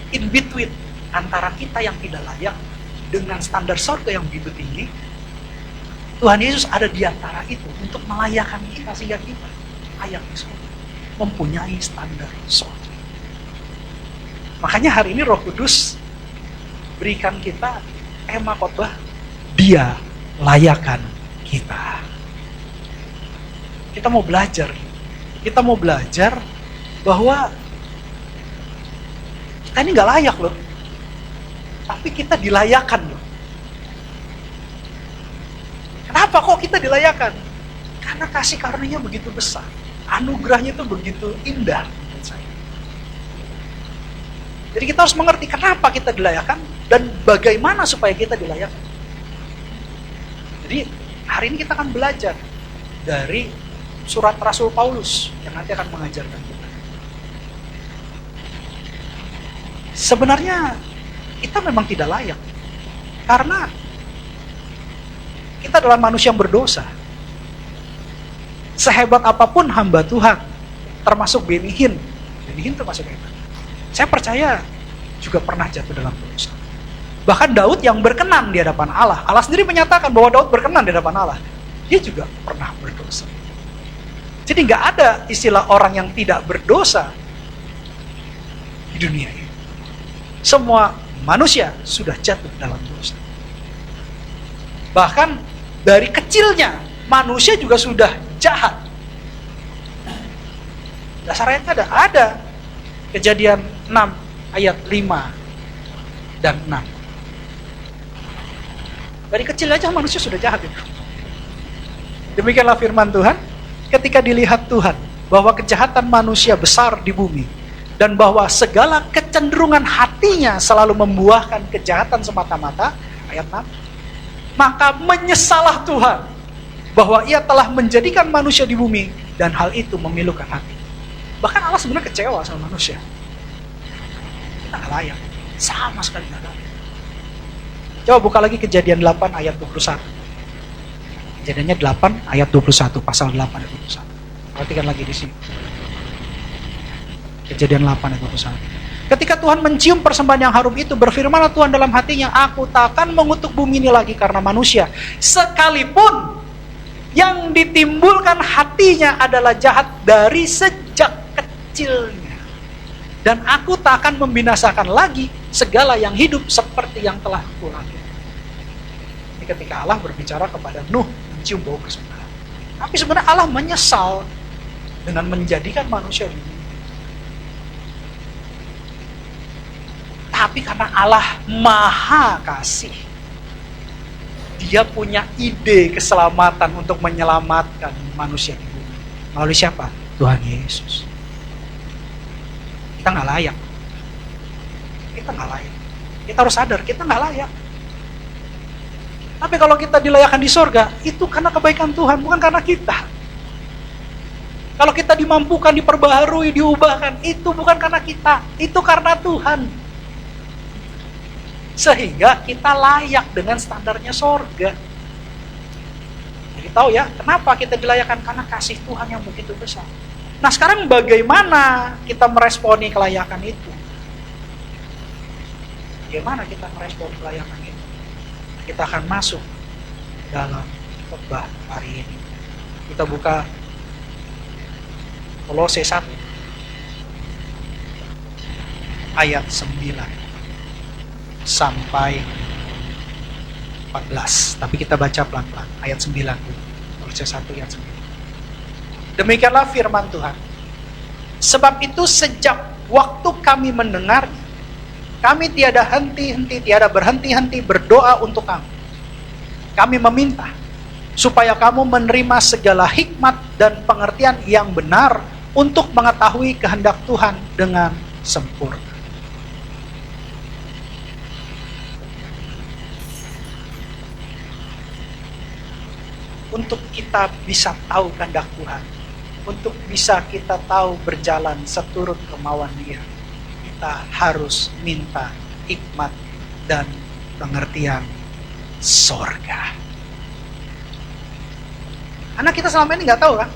in between antara kita yang tidak layak dengan standar surga yang begitu tinggi. Tuhan Yesus ada di antara itu untuk melayakkan kita sehingga kita layak di surga, mempunyai standar surga. Makanya hari ini Roh Kudus berikan kita tema khotbah, Dia layakkan kita. Kita mau belajar bahwa kita ini nggak layak loh, tapi kita dilayakkan loh. Kenapa kok kita dilayakkan? Karena kasih karunia begitu besar, anugerahnya itu begitu indah menurut saya. Jadi kita harus mengerti kenapa kita dilayakkan dan bagaimana supaya kita dilayakkan. Jadi hari ini kita akan belajar dari surat Rasul Paulus yang nanti akan mengajarkan kita. Sebenarnya kita memang tidak layak karena kita adalah manusia yang berdosa. Sehebat apapun hamba Tuhan, termasuk Benihin termasuk hebat. Saya percaya juga pernah jatuh dalam dosa. Bahkan Daud yang berkenan di hadapan Allah. Allah sendiri menyatakan bahwa Daud berkenan di hadapan Allah. Dia juga pernah berdosa. Jadi nggak ada istilah orang yang tidak berdosa di dunia ini. Semua manusia sudah jatuh dalam dosa. Bahkan dari kecilnya manusia juga sudah jahat. Dasar ayatnya ada. Kejadian 6 ayat 5 dan 6. Dari kecil aja manusia sudah jahat itu. Demikianlah firman Tuhan, ketika dilihat Tuhan bahwa kejahatan manusia besar di bumi dan bahwa segala kecenderungan hatinya selalu membuahkan kejahatan semata-mata, ayat 6, maka menyesalah Tuhan bahwa ia telah menjadikan manusia di bumi dan hal itu memilukan hati. Bahkan Allah sebenarnya kecewa sama manusia. Kita nggak layak, sama sekali nggak layak. Coba buka lagi Kejadian 8 ayat 21. Kejadiannya 8 ayat 21, pasal 8 ayat 21. Perhatikan lagi di sini. Kejadian 8 ayat 21. Ketika Tuhan mencium persembahan yang harum itu, berfirmanlah Tuhan dalam hatinya, aku takkan mengutuk bumi ini lagi karena manusia. Sekalipun yang ditimbulkan hatinya adalah jahat dari sejak kecilnya. Dan aku tak akan membinasakan lagi segala yang hidup seperti yang telah kulakukan. Ini ketika Allah berbicara kepada Nuh, mencium bau kesukaan. Tapi sebenarnya Allah menyesal dengan menjadikan manusia di bumi. Tapi karena Allah maha kasih, Dia punya ide keselamatan untuk menyelamatkan manusia di bumi. Melalui siapa? Tuhan Yesus. Kita nggak layak. Kita nggak layak. Kita harus sadar, kita nggak layak. Tapi kalau kita dilayakkan di sorga, itu karena kebaikan Tuhan, bukan karena kita. Kalau kita dimampukan, diperbaharui, diubahkan, itu bukan karena kita, itu karena Tuhan. Sehingga kita layak dengan standarnya sorga. Jadi tahu ya, kenapa kita dilayakkan? Karena kasih Tuhan yang begitu besar. Nah sekarang bagaimana kita meresponi kelayakan itu? Bagaimana kita meresponi kelayakan itu? Kita akan masuk dalam khotbah hari ini. Kita buka Kolose 1 ayat 9 sampai 14. Tapi kita baca pelan-pelan ayat 9 dulu. Kolose 1 ayat 9. Demikianlah firman Tuhan. Sebab itu sejak waktu kami mendengar, kami tiada henti-henti, tiada berhenti-henti berdoa untuk kamu. Kami meminta supaya kamu menerima segala hikmat dan pengertian yang benar untuk mengetahui kehendak Tuhan dengan sempurna. Untuk kita bisa tahu kehendak Tuhan, untuk bisa kita tahu berjalan seturut kemauan Dia, kita harus minta hikmat dan pengertian sorga. Karena kita selama ini nggak tahu kan,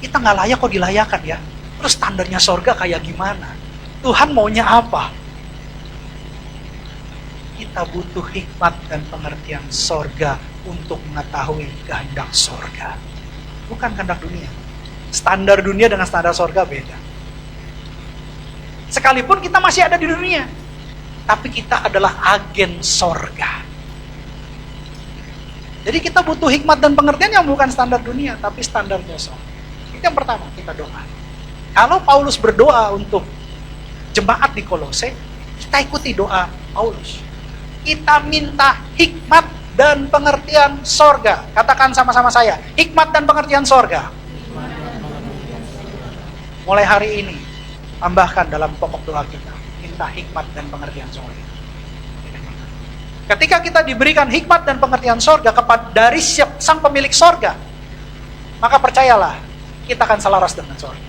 kita nggak layak kok dilayakan ya. Terus standarnya sorga kayak gimana? Tuhan maunya apa? Kita butuh hikmat dan pengertian sorga untuk mengetahui kehendak sorga. Bukan kehendak dunia. Standar dunia dengan standar sorga beda. Sekalipun kita masih ada di dunia, tapi kita adalah agen sorga. Jadi kita butuh hikmat dan pengertian yang bukan standar dunia, tapi standarnya sorga. Itu yang pertama, kita doa. Kalau Paulus berdoa untuk jemaat di Kolose, kita ikuti doa Paulus. Kita minta hikmat dan pengertian sorga. Katakan sama-sama saya, hikmat dan pengertian sorga. Mulai hari ini, tambahkan dalam pokok doa kita, minta hikmat dan pengertian sorga. Ketika kita diberikan hikmat dan pengertian sorga dari sang pemilik sorga, maka percayalah, kita akan selaras dengan sorga.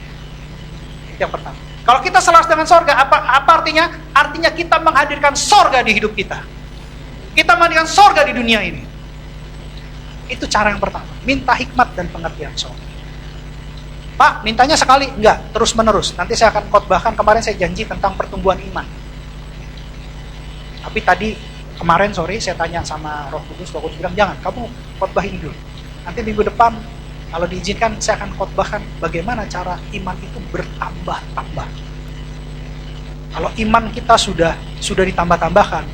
Itu yang pertama. Kalau kita selaras dengan sorga, apa artinya? Artinya kita menghadirkan sorga di hidup kita. Kita menghadirkan sorga di dunia ini. Itu cara yang pertama, minta hikmat dan pengertian sorga. Pak, mintanya sekali? Enggak, terus menerus. Nanti saya akan khotbahkan, kemarin saya janji tentang pertumbuhan iman. Tapi tadi kemarin sore saya tanya sama Roh Kudus bilang jangan, kamu khotbahin dulu. Nanti minggu depan kalau diizinkan saya akan khotbahkan bagaimana cara iman itu bertambah-tambah. Kalau iman kita sudah ditambah-tambahkan,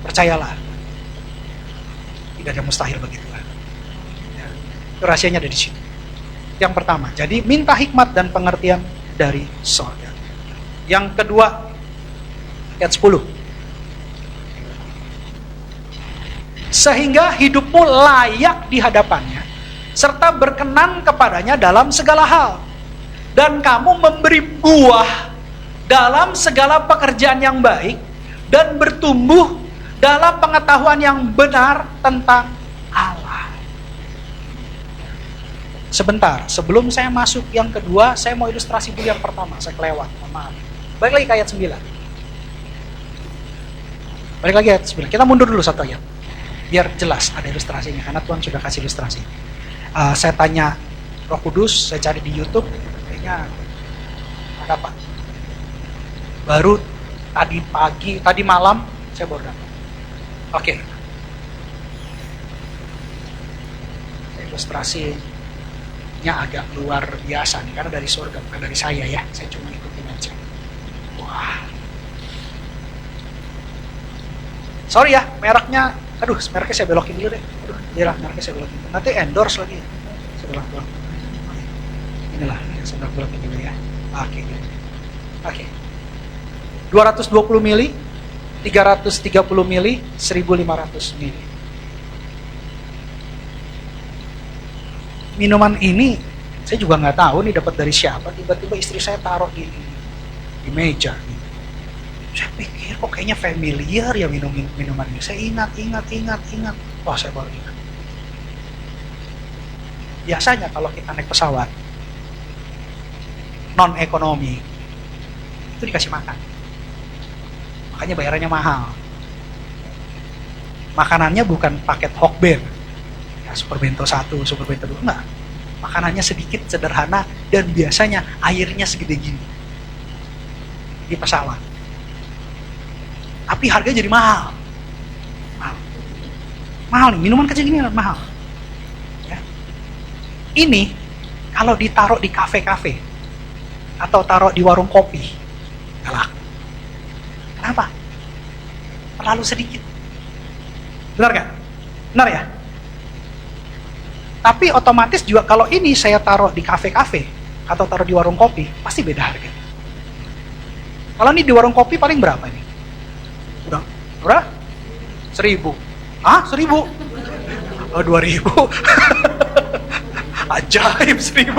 percayalah, tidak ada mustahil bagi Tuhan. Ya, itu rahasianya ada di situ. Yang pertama, jadi minta hikmat dan pengertian dari sorga. Yang kedua, ayat 10. Sehingga hidupmu layak di hadapannya, serta berkenan kepadanya dalam segala hal. Dan kamu memberi buah dalam segala pekerjaan yang baik, dan bertumbuh dalam pengetahuan yang benar tentang Allah. Sebentar, sebelum saya masuk yang kedua, saya mau ilustrasi dulu yang pertama, saya kelewat, maaf. Balik lagi ke ayat 9. Balik lagi ayat 9, kita mundur dulu satu ayat. Biar jelas ada ilustrasinya, karena Tuhan sudah kasih ilustrasi. Saya tanya Roh Kudus, saya cari di YouTube, kayaknya ada apa? Baru tadi malam, saya baru dapat. Oke. Ilustrasinya agak luar biasa nih, karena dari surga, bukan dari saya ya. Saya cuma ikutin aja. Wah. Sorry ya, mereknya, mereknya saya belokin dulu deh. Mereknya saya belokin. Nanti endorse lagi. Saya belok. Inilah, saya belokin dulu ya. Oke. 220 mili, 330 mili, 1500 mili. Minuman ini, saya juga nggak tahu nih dapat dari siapa. Tiba-tiba istri saya taruh di meja. Saya pikir kok kayaknya familiar ya minuman ini. Saya ingat. Wah, saya baru ingat. Biasanya kalau kita naik pesawat non ekonomi itu dikasih makan, makanya bayarannya mahal. Makanannya bukan paket Hokben ya, super bento 1, super bento 2, enggak. Makanannya sedikit, sederhana, dan biasanya airnya segede gini di pesawat. Tapi harganya jadi mahal nih, minuman kecil gini mahal ya. Ini kalau ditaruh di kafe-kafe atau taruh di warung kopi nggak laku. Kenapa? Terlalu sedikit. Benar gak? Benar ya? Tapi otomatis juga kalau ini saya taruh di kafe-kafe atau taruh di warung kopi, pasti beda harga. Kalau ini di warung kopi paling berapa nih? Udah? 1.000. Hah? 1.000? Oh, 2.000. Ajaib, 1.000.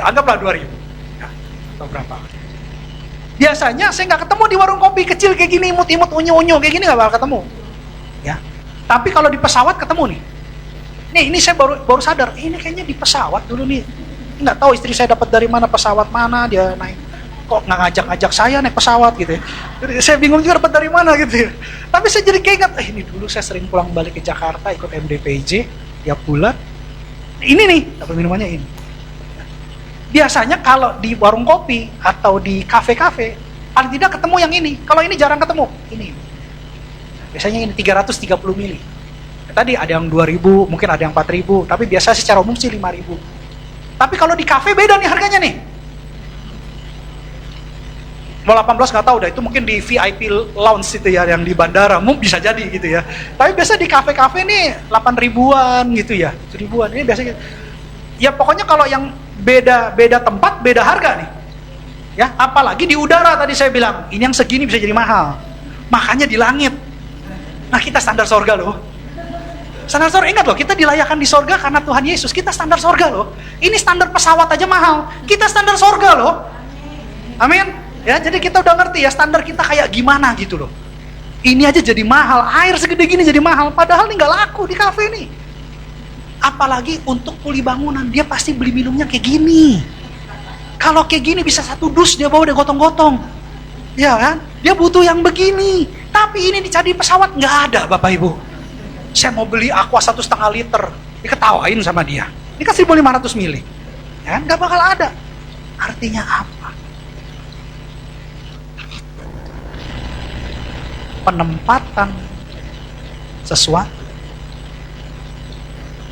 Anggaplah 2.000. Ya, atau berapa? Biasanya saya nggak ketemu di warung kopi kecil kayak gini, imut-imut, unyu-unyu kayak gini nggak bakal ketemu. Ya. Tapi kalau di pesawat ketemu nih. Ini saya baru sadar, ini kayaknya di pesawat dulu nih. Nggak tahu istri saya dapat dari mana, pesawat mana dia naik. Kok nggak ngajak-ngajak saya naik pesawat gitu ya. Jadi saya bingung juga dapat dari mana gitu ya. Tapi saya jadi keinget, ini dulu saya sering pulang balik ke Jakarta ikut MDPJ tiap bulan. Ini nih, dapat minumannya ini. Biasanya kalau di warung kopi atau di kafe-kafe, paling tidak ketemu yang ini. Kalau ini jarang ketemu, ini. Biasanya ini 330 mili. Tadi ada yang 2.000, mungkin ada yang 4.000, tapi biasa secara umum sih 5.000. Tapi kalau di kafe beda nih harganya nih. Mau 18 nggak tahu dah, itu mungkin di VIP lounge itu ya, yang di bandara, mungkin bisa jadi gitu ya. Tapi biasa di kafe-kafe nih 8.000-an gitu ya, 7.000-an, ini biasa gitu. Ya pokoknya kalau yang beda tempat, beda harga nih. Ya, apalagi di udara tadi saya bilang, ini yang segini bisa jadi mahal. Makanya di langit. Nah, kita standar sorga loh. Standar sorga, ingat loh, kita dilayakan di sorga karena Tuhan Yesus. Kita standar sorga loh. Ini standar pesawat aja mahal. Kita standar sorga loh. Amin. Ya, jadi kita udah ngerti ya standar kita kayak gimana gitu loh. Ini aja jadi mahal, air segede gini jadi mahal. Padahal ini nggak laku di kafe nih. Apalagi untuk kuli bangunan, dia pasti beli minumnya kayak gini. Kalau kayak gini bisa 1 dus dia bawa, dia gotong-gotong. Ya kan? Dia butuh yang begini. Tapi ini dicari pesawat, nggak ada Bapak Ibu. Saya mau beli aqua 1,5 liter, diketawain sama dia. Ini kan 1.500 mili. Ya, nggak bakal ada. Artinya apa? penempatan sesuatu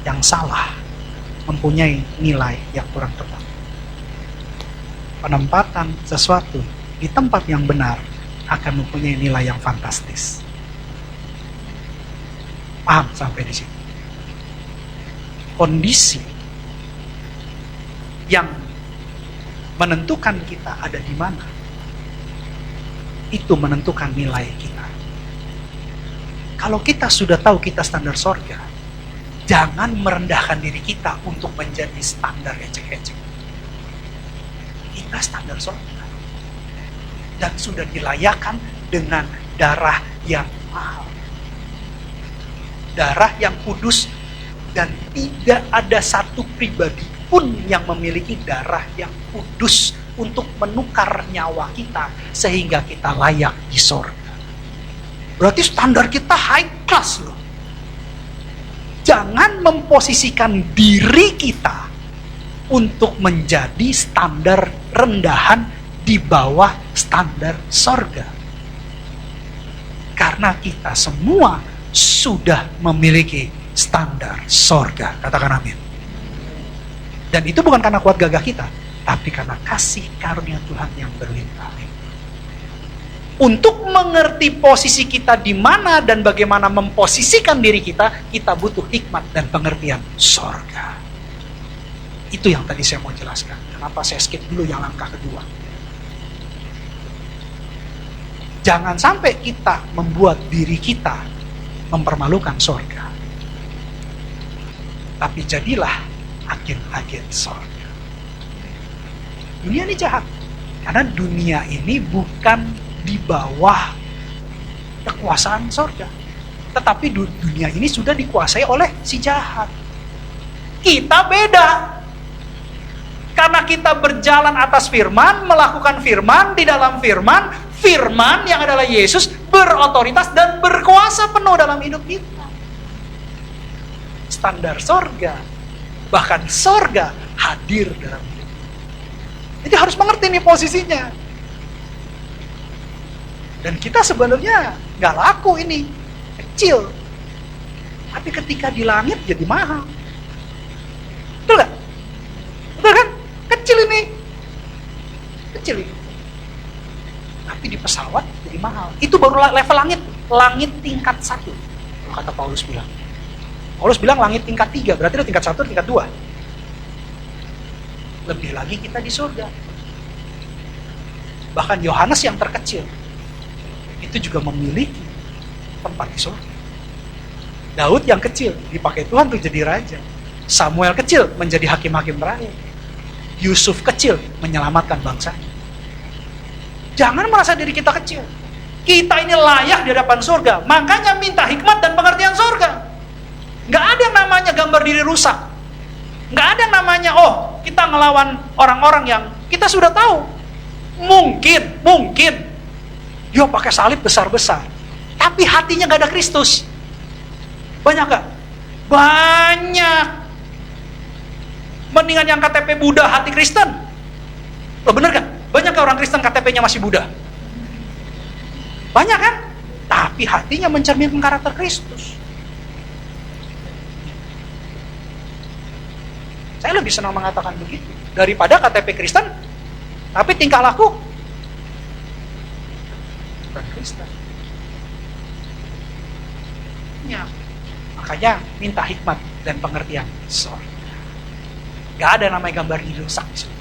yang salah mempunyai nilai yang kurang tepat. Penempatan sesuatu di tempat yang benar akan mempunyai nilai yang fantastis. Paham sampai di situ? Kondisi yang menentukan kita ada di mana, itu menentukan nilai kita. Kalau kita sudah tahu kita standar sorga, jangan merendahkan diri kita untuk menjadi standar ecek-ecek. Kita standar sorga dan sudah dilayakan dengan darah yang mahal, darah yang kudus, dan tidak ada satu pribadi pun yang memiliki darah yang kudus untuk menukar nyawa kita sehingga kita layak di sorga. Berarti standar kita high class loh. Jangan memposisikan diri kita untuk menjadi standar rendahan di bawah standar sorga. Karena kita semua sudah memiliki standar sorga. Katakan amin. Dan itu bukan karena kuat gagah kita, tapi karena kasih karunia Tuhan yang berlimpah. Untuk mengerti posisi kita di mana dan bagaimana memposisikan diri kita, kita butuh hikmat dan pengertian sorga. Itu yang tadi saya mau jelaskan. Kenapa saya skip dulu yang langkah kedua. Jangan sampai kita membuat diri kita mempermalukan sorga. Tapi jadilah agen-agen sorga. Dunia ini jahat. Karena dunia ini bukan di bawah kekuasaan sorga. Tetapi dunia ini sudah dikuasai oleh si jahat. Kita beda. Karena kita berjalan atas firman, melakukan firman, di dalam firman, firman yang adalah Yesus berotoritas dan berkuasa penuh dalam hidup kita. Standar sorga, bahkan sorga hadir dalam hidup. Jadi harus mengerti nih posisinya. Dan kita sebenarnya nggak laku ini, kecil. Tapi ketika di langit jadi mahal. Betul nggak? Betul kan? Kecil ini. Kecil ini. Tapi di pesawat jadi mahal. Itu baru level langit. Langit tingkat 1. Kata Paulus bilang. Paulus bilang langit tingkat 3. Berarti ada tingkat 1, tingkat 2. Lebih lagi kita di surga. Bahkan Yohanes yang terkecil itu juga memiliki tempat di surga. Daud yang kecil dipakai Tuhan untuk jadi raja. Samuel kecil menjadi hakim-hakim terakhir. Yusuf kecil menyelamatkan bangsanya. Jangan merasa diri kita kecil. Kita ini layak di hadapan surga. Makanya minta hikmat dan pengertian surga. Nggak ada yang namanya gambar diri rusak. Nggak ada yang namanya, oh kita ngelawan orang-orang yang kita sudah tahu. Mungkin dia pakai salib besar-besar, tapi hatinya gak ada Kristus. Banyak gak? Banyak. Mendingan yang KTP Buddha hati Kristen. Loh bener gak? Banyak gak orang Kristen KTP-nya masih Buddha? Banyak kan? Tapi hatinya mencerminkan karakter Kristus. Saya lebih senang mengatakan begitu daripada KTP Kristen tapi tingkah laku bukan Kristen. Ya, makanya minta hikmat dan pengertian sorga. Gak ada namanya gambar diri rusak di sini.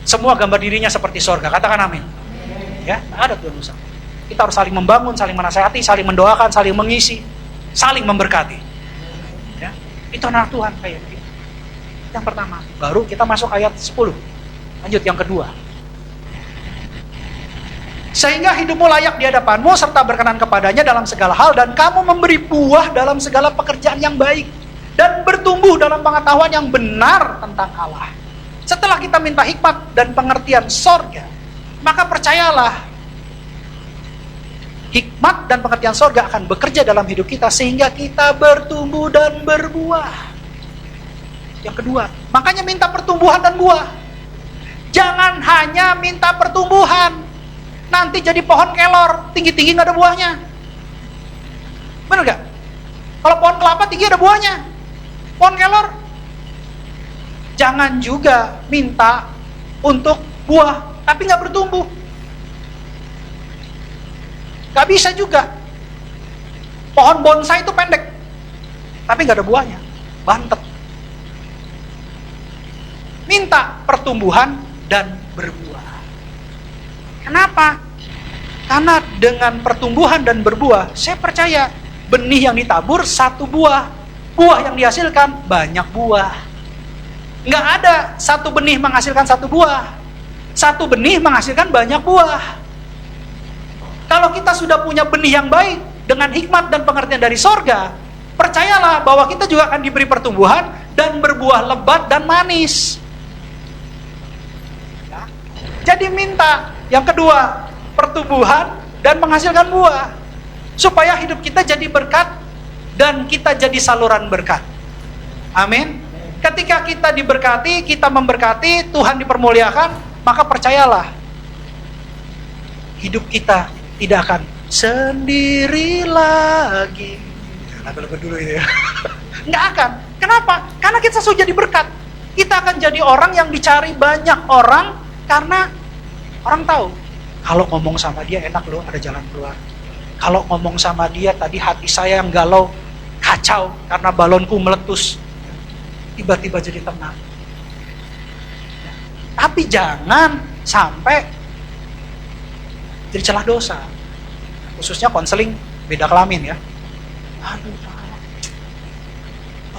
Semua gambar dirinya seperti sorga. Katakan amin. Ya, gak ada Tuhan rusak. Kita harus saling membangun, saling menasihati, saling mendoakan, saling mengisi, saling memberkati. Ya, itu anak Tuhan kayak gitu. Yang pertama. Baru kita masuk ayat 10. Lanjut yang kedua. Sehingga hidupmu layak di hadapanmu serta berkenan kepadanya dalam segala hal dan kamu memberi buah dalam segala pekerjaan yang baik dan bertumbuh dalam pengetahuan yang benar tentang Allah. Setelah kita minta hikmat dan pengertian sorga, maka percayalah hikmat dan pengertian sorga akan bekerja dalam hidup kita sehingga kita bertumbuh dan berbuah. Yang kedua, makanya minta pertumbuhan dan buah. Jangan hanya minta pertumbuhan. nanti jadi pohon kelor, tinggi-tinggi nggak ada buahnya. Bener gak? Kalau pohon kelapa tinggi ada buahnya. Pohon kelor. Jangan juga minta untuk buah, tapi nggak bertumbuh. Gak bisa juga. Pohon bonsai itu pendek, tapi nggak ada buahnya, bantet. Minta pertumbuhan dan berbuah. Kenapa? Karena dengan pertumbuhan dan berbuah, saya percaya benih yang ditabur satu buah, buah yang dihasilkan banyak buah. Nggak ada satu benih menghasilkan satu buah, satu benih menghasilkan banyak buah. Kalau kita sudah punya benih yang baik dengan hikmat dan pengertian dari sorga, percayalah bahwa kita juga akan diberi pertumbuhan dan berbuah lebat dan manis. Ya. Jadi minta yang kedua, pertumbuhan dan menghasilkan buah, supaya hidup kita jadi berkat dan kita jadi saluran berkat. Amin. Ketika kita diberkati, kita memberkati, Tuhan dipermuliakan, maka percayalah, hidup kita tidak akan sendiri lagi. Lagu-lagu dulu itu ya. Nggak akan. Kenapa? Karena kita sudah jadi berkat. Kita akan jadi orang yang dicari banyak orang, karena orang tahu, kalau ngomong sama dia enak loh, ada jalan keluar. Kalau ngomong sama dia, tadi hati saya yang galau, kacau, karena balonku meletus. Tiba-tiba jadi tenang. Tapi jangan sampai jadi celah dosa. Khususnya konseling beda kelamin ya. Aduh,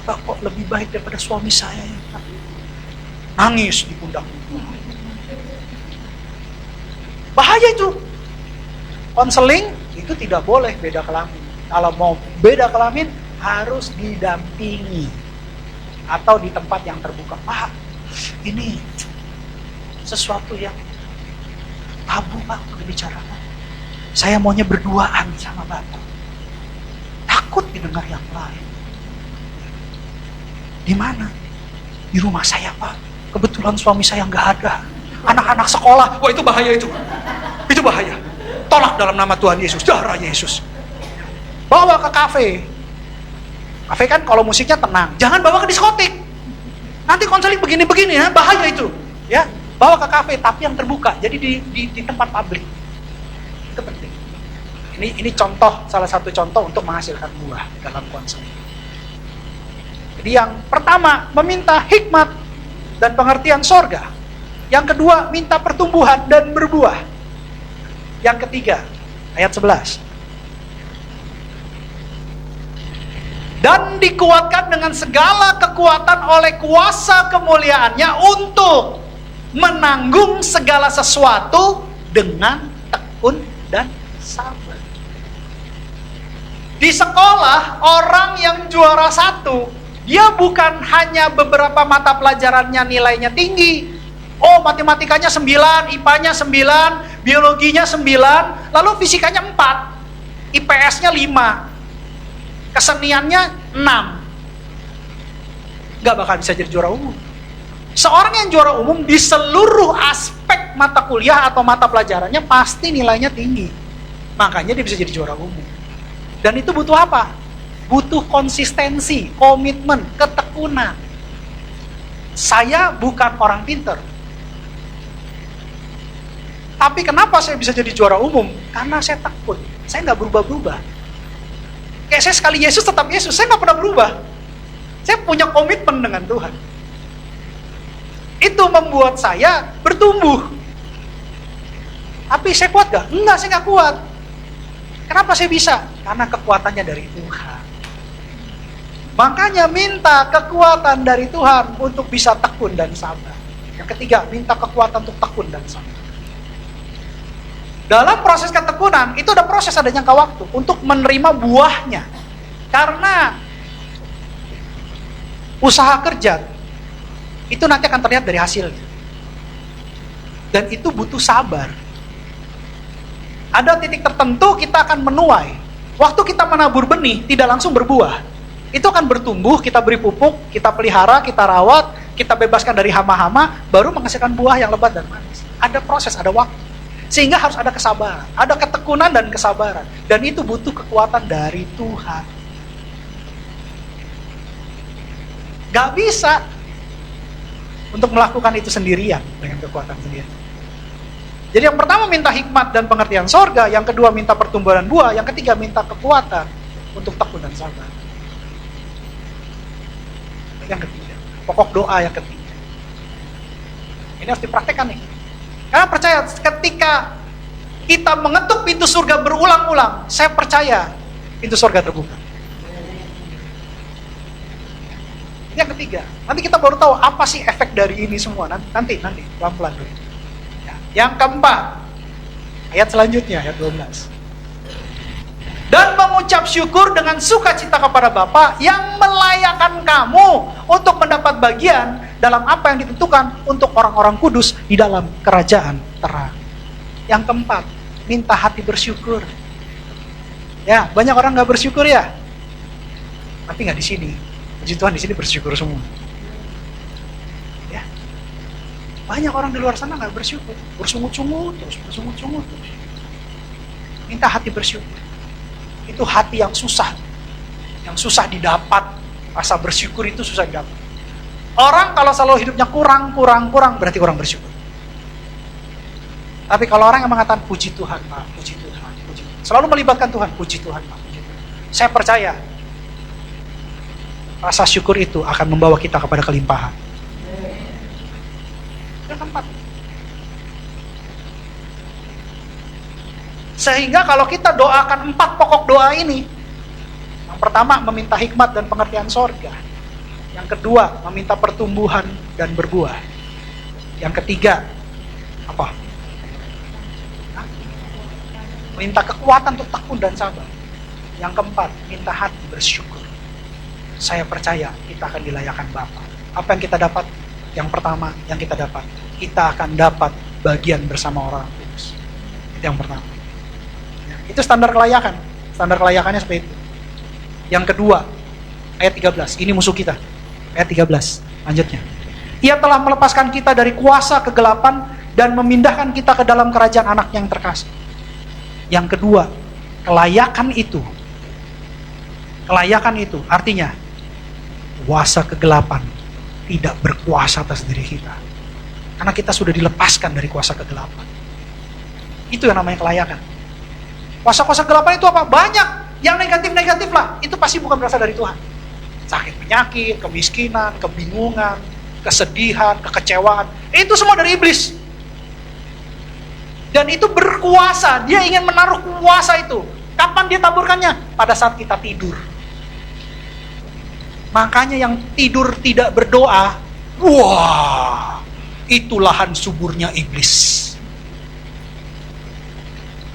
Bapak kok lebih baik daripada suami saya ya. Nangis di pundak. Bahaya itu. Konseling itu tidak boleh beda kelamin. Kalau mau beda kelamin harus didampingi atau di tempat yang terbuka. Pak, ini sesuatu yang tabu Pak untuk dibicarakan. Saya maunya berduaan sama Bapak. Takut didengar yang lain. Di mana? Di rumah saya Pak. Kebetulan suami saya nggak ada. Anak-anak sekolah, wah itu bahaya itu. Itu bahaya. Tolak dalam nama Tuhan Yesus, darah Yesus. Bawa ke kafe. Kafe kan kalau musiknya tenang. Jangan bawa ke diskotik. Nanti konseling begini-begini ya, bahaya itu. Ya, bawa ke kafe tapi yang terbuka. Jadi di tempat publik. Itu penting. Ini contoh, salah satu contoh untuk menghasilkan buah dalam konseling. Jadi yang pertama, meminta hikmat dan pengertian sorga. Yang kedua, minta pertumbuhan dan berbuah. Yang ketiga, ayat 11. Dan dikuatkan dengan segala kekuatan oleh kuasa kemuliaannya untuk menanggung segala sesuatu dengan tekun dan sabar. Di sekolah, orang yang juara satu, dia bukan hanya beberapa mata pelajarannya nilainya tinggi. Oh, matematikanya 9, IPA-nya 9, biologinya 9, lalu fisikanya 4, IPS-nya 5. Keseniannya 6. Gak bakal bisa jadi juara umum. Seorang yang juara umum di seluruh aspek mata kuliah atau mata pelajarannya pasti nilainya tinggi. Makanya dia bisa jadi juara umum. Dan itu butuh apa? Butuh konsistensi, komitmen, ketekunan. Saya bukan orang pinter. Tapi kenapa saya bisa jadi juara umum? Karena saya tekun. Saya gak berubah-berubah. Kayak saya sekali Yesus tetap Yesus, saya nggak pernah berubah. Saya punya komitmen dengan Tuhan. Itu membuat saya bertumbuh. Tapi saya kuat gak? Enggak, saya nggak kuat. Kenapa saya bisa? Karena kekuatannya dari Tuhan. Makanya minta kekuatan dari Tuhan untuk bisa tekun dan sabar. Yang ketiga, minta kekuatan untuk tekun dan sabar. Dalam proses ketekunan, itu ada proses, ada jangka waktu untuk menerima buahnya. Karena usaha kerja, itu nanti akan terlihat dari hasilnya. Dan itu butuh sabar. Ada titik tertentu kita akan menuai. Waktu kita menabur benih, tidak langsung berbuah. Itu akan bertumbuh, kita beri pupuk, kita pelihara, kita rawat, kita bebaskan dari hama-hama, baru menghasilkan buah yang lebat dan manis. Ada proses, ada waktu. Sehingga harus ada kesabaran, ada ketekunan dan kesabaran. Dan itu butuh kekuatan dari Tuhan. Gak bisa untuk melakukan itu sendirian dengan kekuatan sendiri. Jadi yang pertama minta hikmat dan pengertian sorga, yang kedua minta pertumbuhan buah, yang ketiga minta kekuatan untuk tekun dan sabar. Yang ketiga, pokok doa yang ketiga. Ini harus dipraktekkan nih. Karena percaya ketika kita mengetuk pintu surga berulang-ulang, saya percaya pintu surga terbuka. Yang ketiga, nanti kita baru tahu apa sih efek dari ini semua. Nanti pelan-pelan dulu. Ya. Yang keempat, ayat selanjutnya, ayat 12. Dan mengucap syukur dengan sukacita kepada Bapa yang melayakkan kamu untuk mendapat bagian dalam apa yang ditentukan untuk orang-orang kudus di dalam kerajaan terang. Yang keempat, minta hati bersyukur. Ya, banyak orang nggak bersyukur ya, tapi nggak di sini. Puji Tuhan di sini bersyukur semua. Ya, banyak orang di luar sana nggak bersyukur, bersungut-sungut terus. Minta hati bersyukur. Itu hati yang susah didapat. Rasa bersyukur itu susah didapat. Orang kalau selalu hidupnya kurang, berarti kurang bersyukur. Tapi kalau orang yang mengatakan puji Tuhan, Pak, puji Tuhan, selalu melibatkan Tuhan, puji Tuhan, Pak, puji Tuhan. Saya percaya rasa syukur itu akan membawa kita kepada kelimpahan. Yang keempat. Sehingga kalau kita doakan 4 pokok doa ini, yang pertama meminta hikmat dan pengertian sorga. Yang kedua meminta pertumbuhan dan berbuah. Yang ketiga apa? Minta kekuatan untuk tekun dan sabar. Yang keempat, minta hati bersyukur. Saya percaya kita akan dilayakkan Bapa. Apa yang kita dapat? Yang pertama yang kita dapat, kita akan dapat bagian bersama orang kudus. Itu yang pertama. Itu standar kelayakan. Standar kelayakannya seperti itu. Yang kedua, ayat 13. Ini musuh kita. Ayat 13. Lanjutnya. Ia telah melepaskan kita dari kuasa kegelapan dan memindahkan kita ke dalam kerajaan anak yang terkasih. Yang kedua, kelayakan itu artinya kuasa kegelapan tidak berkuasa atas diri kita. Karena kita sudah dilepaskan dari kuasa kegelapan. Itu yang namanya kelayakan. Kuasa-kuasa kegelapan itu apa? Banyak. Yang negatif-negatif lah. Itu pasti bukan berasal dari Tuhan. Sakit penyakit, kemiskinan, kebingungan, kesedihan, kekecewaan. Itu semua dari iblis. Dan itu berkuasa. Dia ingin menaruh kuasa itu. Kapan dia taburkannya? Pada saat kita tidur. Makanya yang tidur tidak berdoa, wah, itu lahan suburnya iblis.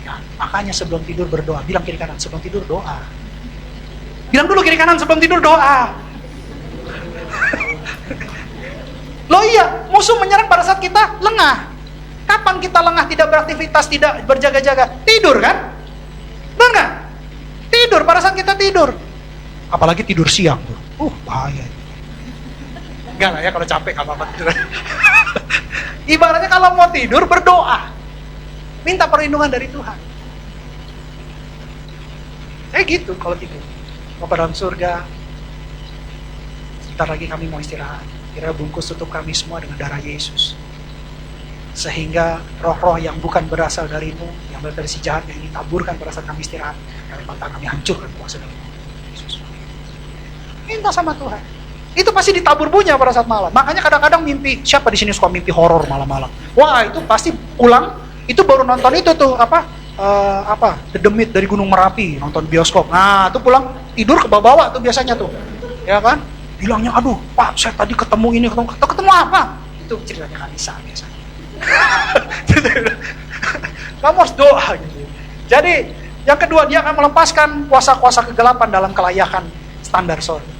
Ya, makanya sebelum tidur berdoa. Bilang kiri kanan, sebelum tidur doa. Bilang dulu kiri kanan, sebelum tidur doa. Loh iya, musuh menyerang pada saat kita lengah. Kapan kita lengah, tidak beraktivitas, tidak berjaga-jaga? Tidur kan? Benar nggak? Tidur pada saat kita tidur. Apalagi tidur siang tuh. Bahaya. Enggak lah ya, kalau capek gak apa-apa tidur. Ibaratnya kalau mau tidur berdoa. Minta perlindungan dari Tuhan. Saya gitu kalau tidur. Mau ke dalam surga. Sebentar lagi kami mau istirahat. Kira bungkus tutup kami semua dengan darah Yesus. Sehingga roh-roh yang bukan berasal darimu, yang berasal dari si jahat yang ditaburkan pada saat kami istirahat, kami hancurkan kuasa dari Yesus. Minta sama Tuhan. Itu pasti ditabur bunyi pada saat malam. Makanya kadang-kadang mimpi, siapa di sini suka mimpi horor malam-malam? Wah, itu pasti pulang, itu baru nonton itu tuh The Demit dari Gunung Merapi, nonton bioskop. Nah, itu pulang tidur ke bawah tuh biasanya tuh. Ya kan? Bilangnya, aduh, Pak, saya tadi ketemu ini, ketemu apa? Itu ceritanya Kanisa biasanya. Kamu harus doa gitu. Jadi yang kedua, dia akan melepaskan kuasa-kuasa kegelapan dalam kelayakan standar sorga.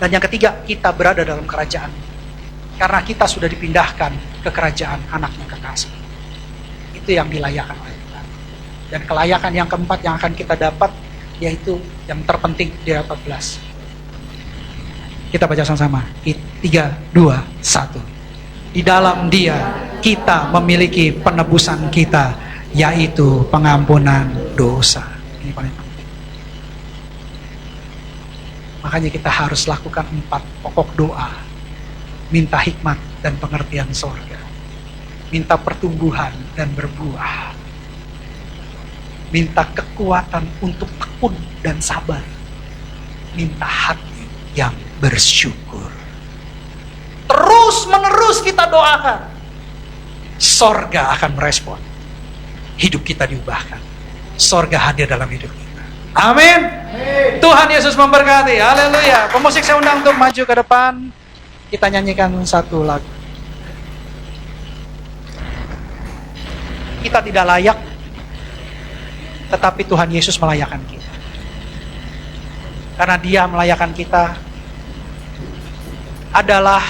Dan yang ketiga, kita berada dalam kerajaan karena kita sudah dipindahkan ke kerajaan anak yang kekasih. Itu yang dilayakan oleh Tuhan. Dan kelayakan yang keempat yang akan kita dapat, yaitu yang terpenting di ayat 14. Kita baca sama-sama. 3, 2, 1. Di dalam Dia kita memiliki penebusan kita, yaitu pengampunan dosa. Ini paling penting. Makanya kita harus lakukan 4 pokok doa. Minta hikmat dan pengertian sorga. Minta pertumbuhan dan berbuah. Minta kekuatan untuk tekun dan sabar. Minta hati yang bersyukur. Terus menerus kita doakan. Sorga akan merespon. Hidup kita diubahkan. Sorga hadir dalam hidup kita. Amin. Tuhan Yesus memberkati. Haleluya. Pemusik saya undang untuk maju ke depan. Kita nyanyikan satu lagu. Kita tidak layak, tetapi Tuhan Yesus melayakan kita. Karena Dia melayakan kita adalah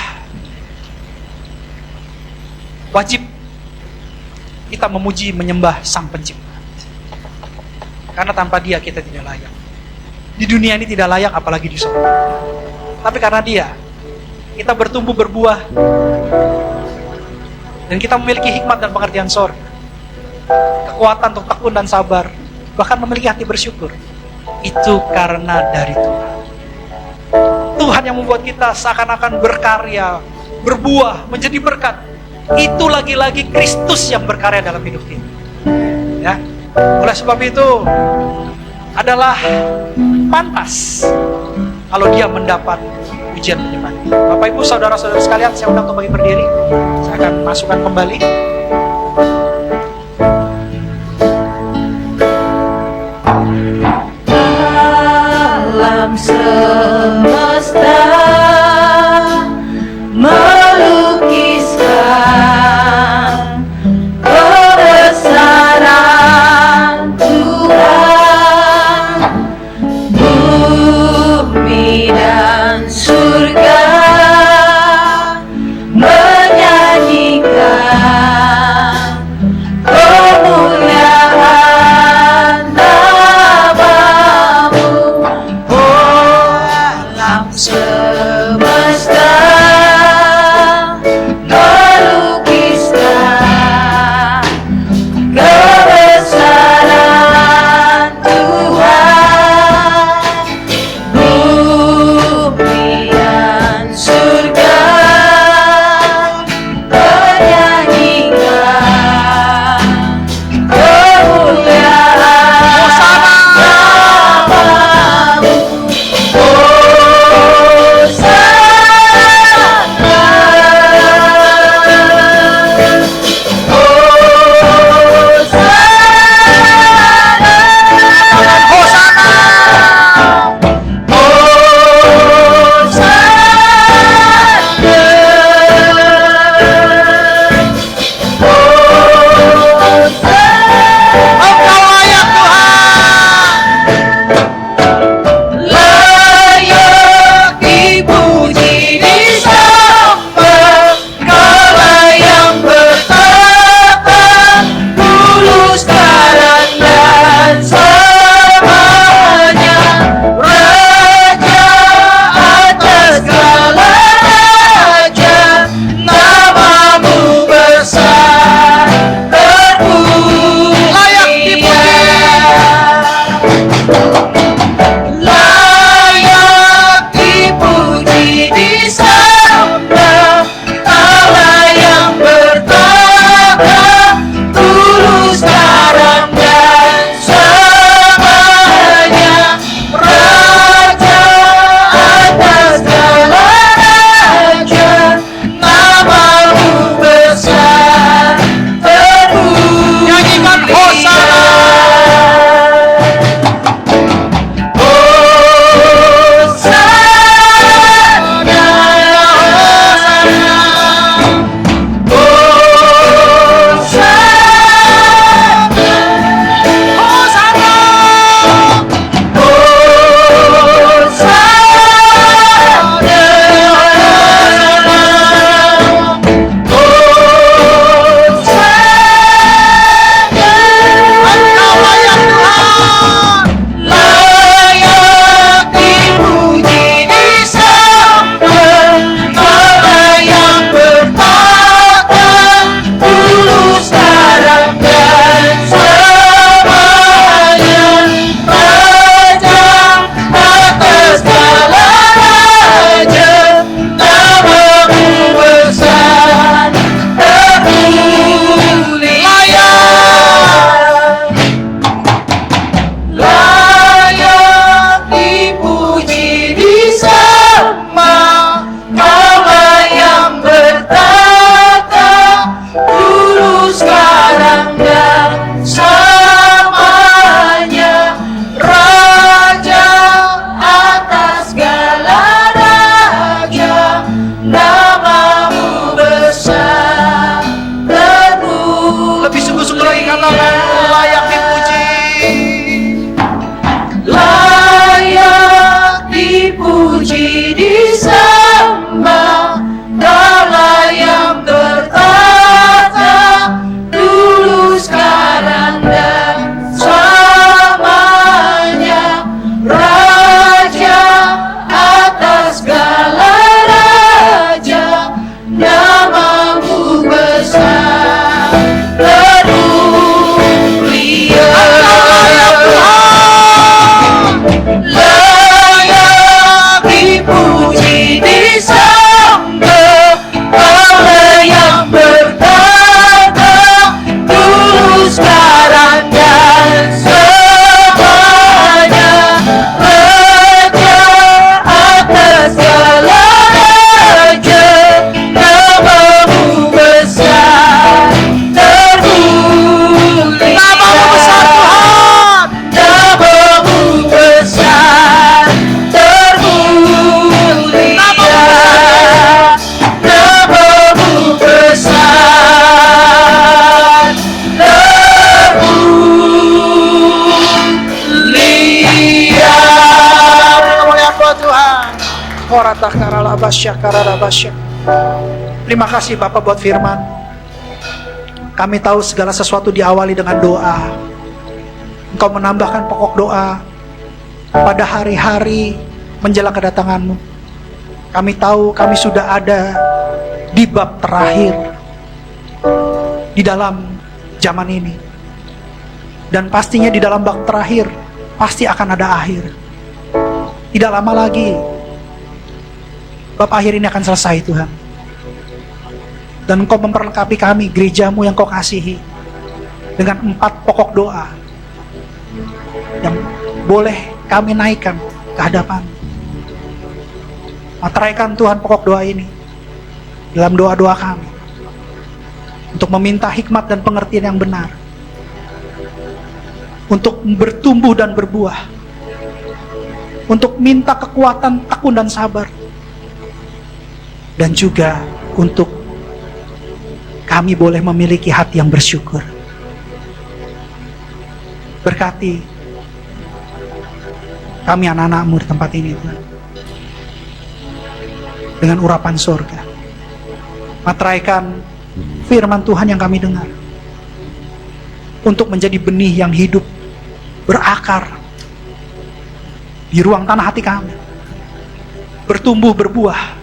wajib kita memuji, menyembah Sang Pencipta. Karena tanpa Dia kita tidak layak. Di dunia ini tidak layak, apalagi di surga. Tapi karena Dia, kita bertumbuh berbuah. Dan kita memiliki hikmat dan pengertian sorga. Kekuatan untuk tekun dan sabar. Bahkan memiliki hati bersyukur. Itu karena dari Tuhan. Tuhan yang membuat kita seakan-akan berkarya, berbuah, menjadi berkat. Itu lagi-lagi Kristus yang berkarya dalam hidup kita. Ya. Oleh sebab itu adalah pantas kalau Dia mendapat pujian penyembah. Bapak Ibu, saudara-saudara sekalian, saya undang untuk bagi berdiri. Saya akan masukkan kembali. Alam semesta melukiskan kebesaran Tuhan. Bumi dan surga menyanyikan kemuliaan nama-Mu. Oh, alam semesta Terima kasih Bapak buat firman. Kami tahu segala sesuatu diawali dengan doa. Engkau menambahkan pokok doa pada hari-hari menjelang kedatangan-Mu. Kami tahu kami sudah ada di bab terakhir di dalam zaman ini. Dan pastinya di dalam bab terakhir pasti akan ada akhir. Tidak lama lagi bab akhir ini akan selesai, Tuhan. Dan Engkau memperlengkapi kami, gereja-Mu yang Kau kasihi, dengan 4 pokok doa yang boleh kami naikkan ke hadapan. Materaikan Tuhan pokok doa ini dalam doa-doa kami, untuk meminta hikmat dan pengertian yang benar, untuk bertumbuh dan berbuah, untuk minta kekuatan, tekun dan sabar, dan juga untuk kami boleh memiliki hati yang bersyukur. Berkati kami anak-anak-Mu di tempat ini, Tuhan, dengan urapan surga. Materaikan firman Tuhan yang kami dengar, untuk menjadi benih yang hidup, berakar di ruang tanah hati kami, bertumbuh, berbuah,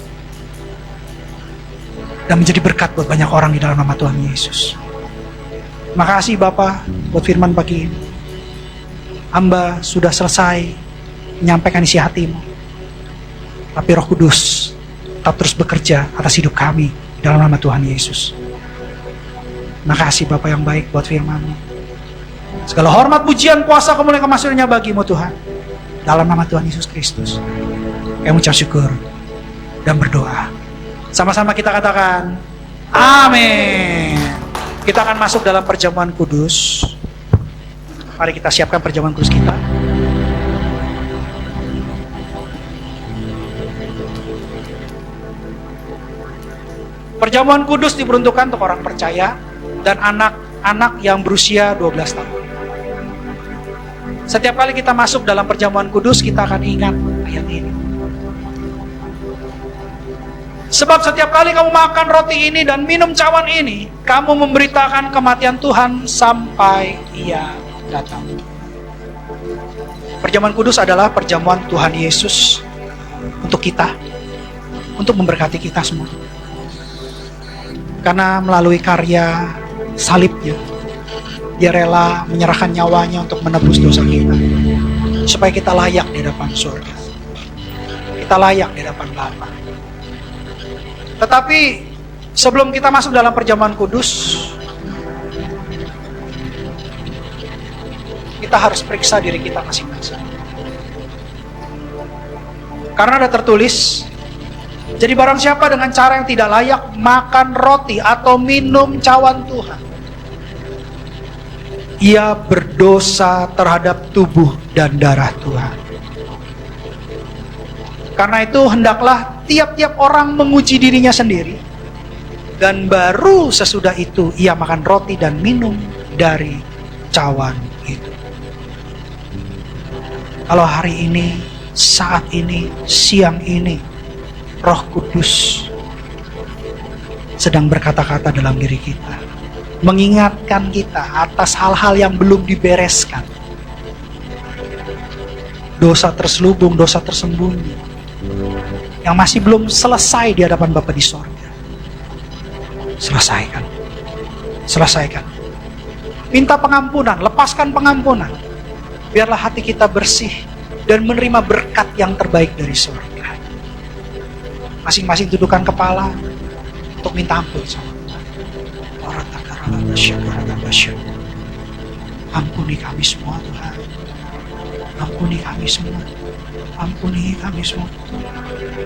dan menjadi berkat buat banyak orang di dalam nama Tuhan Yesus. Terima kasih Bapa buat firman pagi ini. Hamba sudah selesai menyampaikan isi hati-Mu, tapi Roh Kudus tetap terus bekerja atas hidup kami dalam nama Tuhan Yesus. Terima kasih Bapa yang baik buat firman-Mu. Segala hormat, pujian, kuasa, kemuliaan, kemasyhurnya bagi-Mu Tuhan, dalam nama Tuhan Yesus Kristus. Kami mengucap syukur dan berdoa. Sama-sama kita katakan amin. Kita akan masuk dalam perjamuan kudus. Mari kita siapkan perjamuan kudus kita. Perjamuan kudus diperuntukkan untuk orang percaya dan anak-anak yang berusia 12 tahun. Setiap kali kita masuk dalam perjamuan kudus, kita akan ingat ayat ini. Sebab setiap kali kamu makan roti ini dan minum cawan ini, kamu memberitakan kematian Tuhan sampai Ia datang. Perjamuan kudus adalah perjamuan Tuhan Yesus untuk kita, untuk memberkati kita semua. Karena melalui karya salibnya, Dia rela menyerahkan nyawanya untuk menebus dosa kita, supaya kita layak di hadapan surga, kita layak di hadapan Bapa. Tetapi sebelum kita masuk dalam perjamuan kudus, kita harus periksa diri kita masing-masing. Karena ada tertulis, jadi barang siapa dengan cara yang tidak layak makan roti atau minum cawan Tuhan, ia berdosa terhadap tubuh dan darah Tuhan. Karena itu hendaklah tiap-tiap orang menguji dirinya sendiri, dan baru sesudah itu ia makan roti dan minum dari cawan itu. Kalau hari ini, saat ini, siang ini, Roh Kudus sedang berkata-kata dalam diri kita, mengingatkan kita atas hal-hal yang belum dibereskan, dosa terselubung, dosa tersembunyi, yang masih belum selesai di hadapan Bapa di sorga. Selesaikan. Selesaikan. Minta pengampunan, lepaskan pengampunan. Biarlah hati kita bersih dan menerima berkat yang terbaik dari sorga. Masing-masing dudukan kepala untuk minta ampun sama Tuhan. Ampuni kami semua Tuhan. Ampuni kami semua. Ampuni kami semua.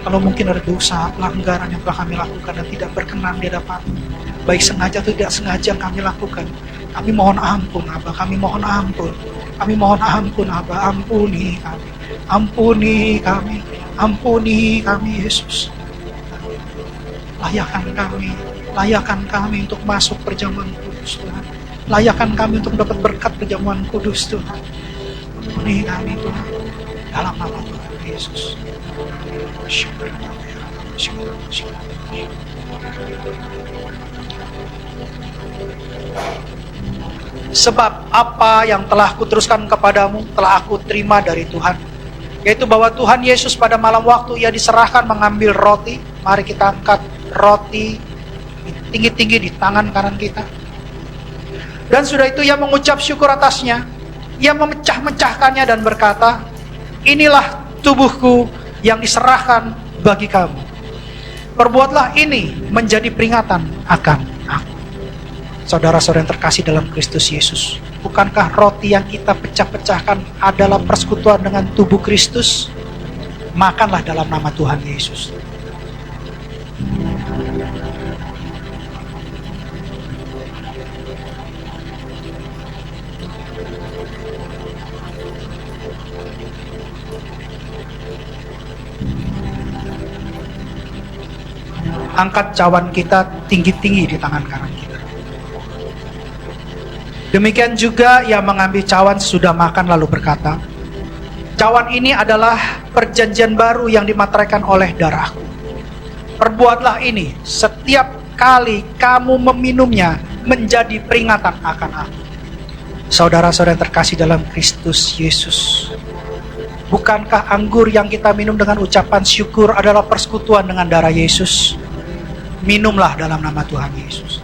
Kalau mungkin ada dosa, pelanggaran yang telah kami lakukan dan tidak berkenan di hadapan, baik sengaja atau tidak sengaja yang kami lakukan, kami mohon ampun Abah, kami mohon ampun. Kami mohon ampun Abah, ampuni kami. Ampuni kami. Ampuni kami Yesus. Layakan kami untuk masuk perjamuan kudus Tuhan. Layakan kami untuk dapat berkat perjamuan kudus Tuhan. Ampuni kami Tuhan, dalam nama Tuhan Yesus. Yesus. Sebab apa yang telah kuteruskan kepadamu telah aku terima dari Tuhan, yaitu bahwa Tuhan Yesus pada malam waktu ia diserahkan mengambil roti. Mari kita angkat roti tinggi-tinggi di tangan kanan kita. Dan sudah itu ia mengucap syukur atasnya. Ia memecah-mecahkannya dan berkata, inilah tubuhku yang diserahkan bagi kamu. Perbuatlah ini menjadi peringatan akan aku. Saudara-saudara yang terkasih dalam Kristus Yesus, bukankah roti yang kita pecah-pecahkan adalah persekutuan dengan tubuh Kristus? Makanlah dalam nama Tuhan Yesus. Angkat cawan kita tinggi-tinggi di tangan kanan kita. Demikian juga ia mengambil cawan sesudah makan lalu berkata, cawan ini adalah perjanjian baru yang dimateraikan oleh darahku. Perbuatlah ini setiap kali kamu meminumnya menjadi peringatan akan aku. Saudara-saudara yang terkasih dalam Kristus Yesus, bukankah anggur yang kita minum dengan ucapan syukur adalah persekutuan dengan darah Yesus? Minumlah dalam nama Tuhan Yesus.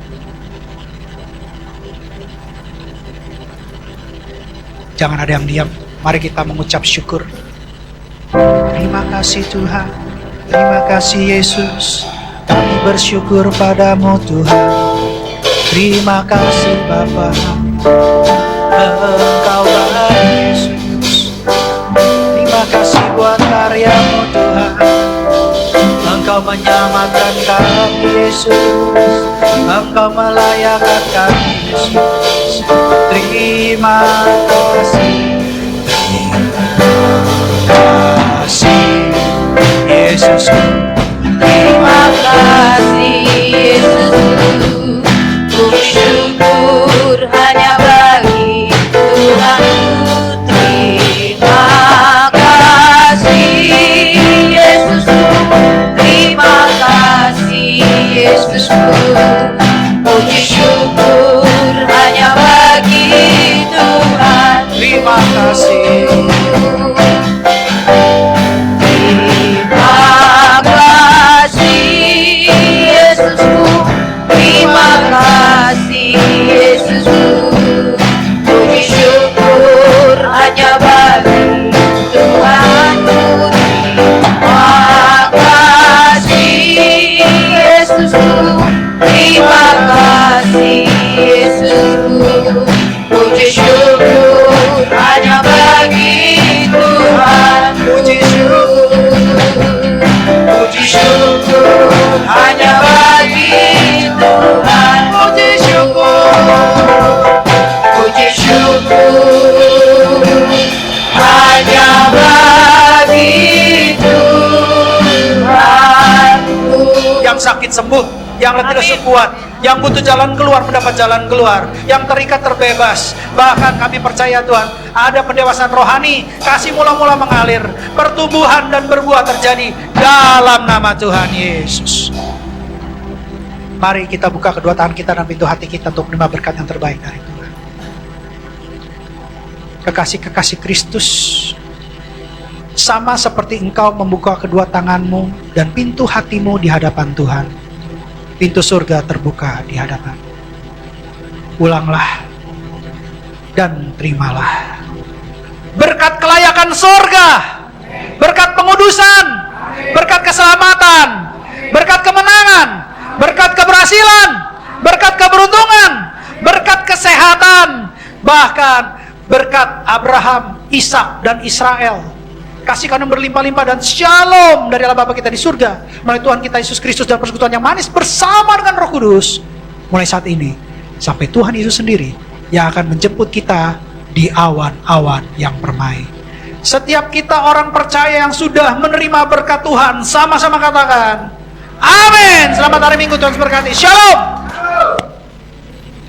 Jangan ada yang diam. Mari kita mengucap syukur. Terima kasih Tuhan. Terima kasih Yesus. Kami bersyukur padamu Tuhan. Terima kasih Bapa. Engkau baik Yesus. Terima kasih buat karyamu Tuhan. Engkau menyelamatkan kami Yesus. Engkau melayakan kami Yesus. Terima kasih. Terima kasih Yesus. Terima kasih Yesus. Ku bersyukur hanya bagi Tuhanku. Terima kasih Yesus. Terima kasih Yesus. Puji syukur hanya bagi Tuhan. Terima kasih. Terima kasih Yesusku. Terima kasih Yesusku. Puji syukur hanya bagi Tuhanku. Terima kasih Yesusku. Terima kasih Yesusku. Puji syukur hanya bagi Tuhan. Puji syukur. Puji syukur hanya bagi Tuhan. Puji syukur. Puji syukur hanya bagi Tuhan. Yang sakit sembuh, yang letih lesu kuat, yang butuh jalan keluar mendapat jalan keluar, yang terikat terbebas. Bahkan kami percaya Tuhan, ada pendewasaan rohani, kasih mula-mula mengalir, pertumbuhan dan berbuah terjadi dalam nama Tuhan Yesus. Mari kita buka kedua tangan kita dan pintu hati kita untuk menerima berkat yang terbaik dari Tuhan. Kekasih-kekasih Kristus, sama seperti engkau membuka kedua tanganmu dan pintu hatimu di hadapan Tuhan, pintu surga terbuka di hadapan. Ulanglah dan terimalah berkat kelayakan surga, berkat pengudusan, berkat keselamatan, berkat kemenangan, berkat keberhasilan, berkat keberuntungan, berkat kesehatan, bahkan berkat Abraham, Ishak, dan Israel. Kasih karunia berlimpah-limpah dan shalom dari Allah Bapa kita di surga melalui Tuhan kita Yesus Kristus dan persekutuan yang manis bersama dengan Roh Kudus mulai saat ini sampai Tuhan Yesus sendiri yang akan menjemput kita di awan-awan yang permai. Setiap kita orang percaya yang sudah menerima berkat Tuhan, sama-sama katakan amin. Selamat hari Minggu, Tuhan memberkati. Shalom.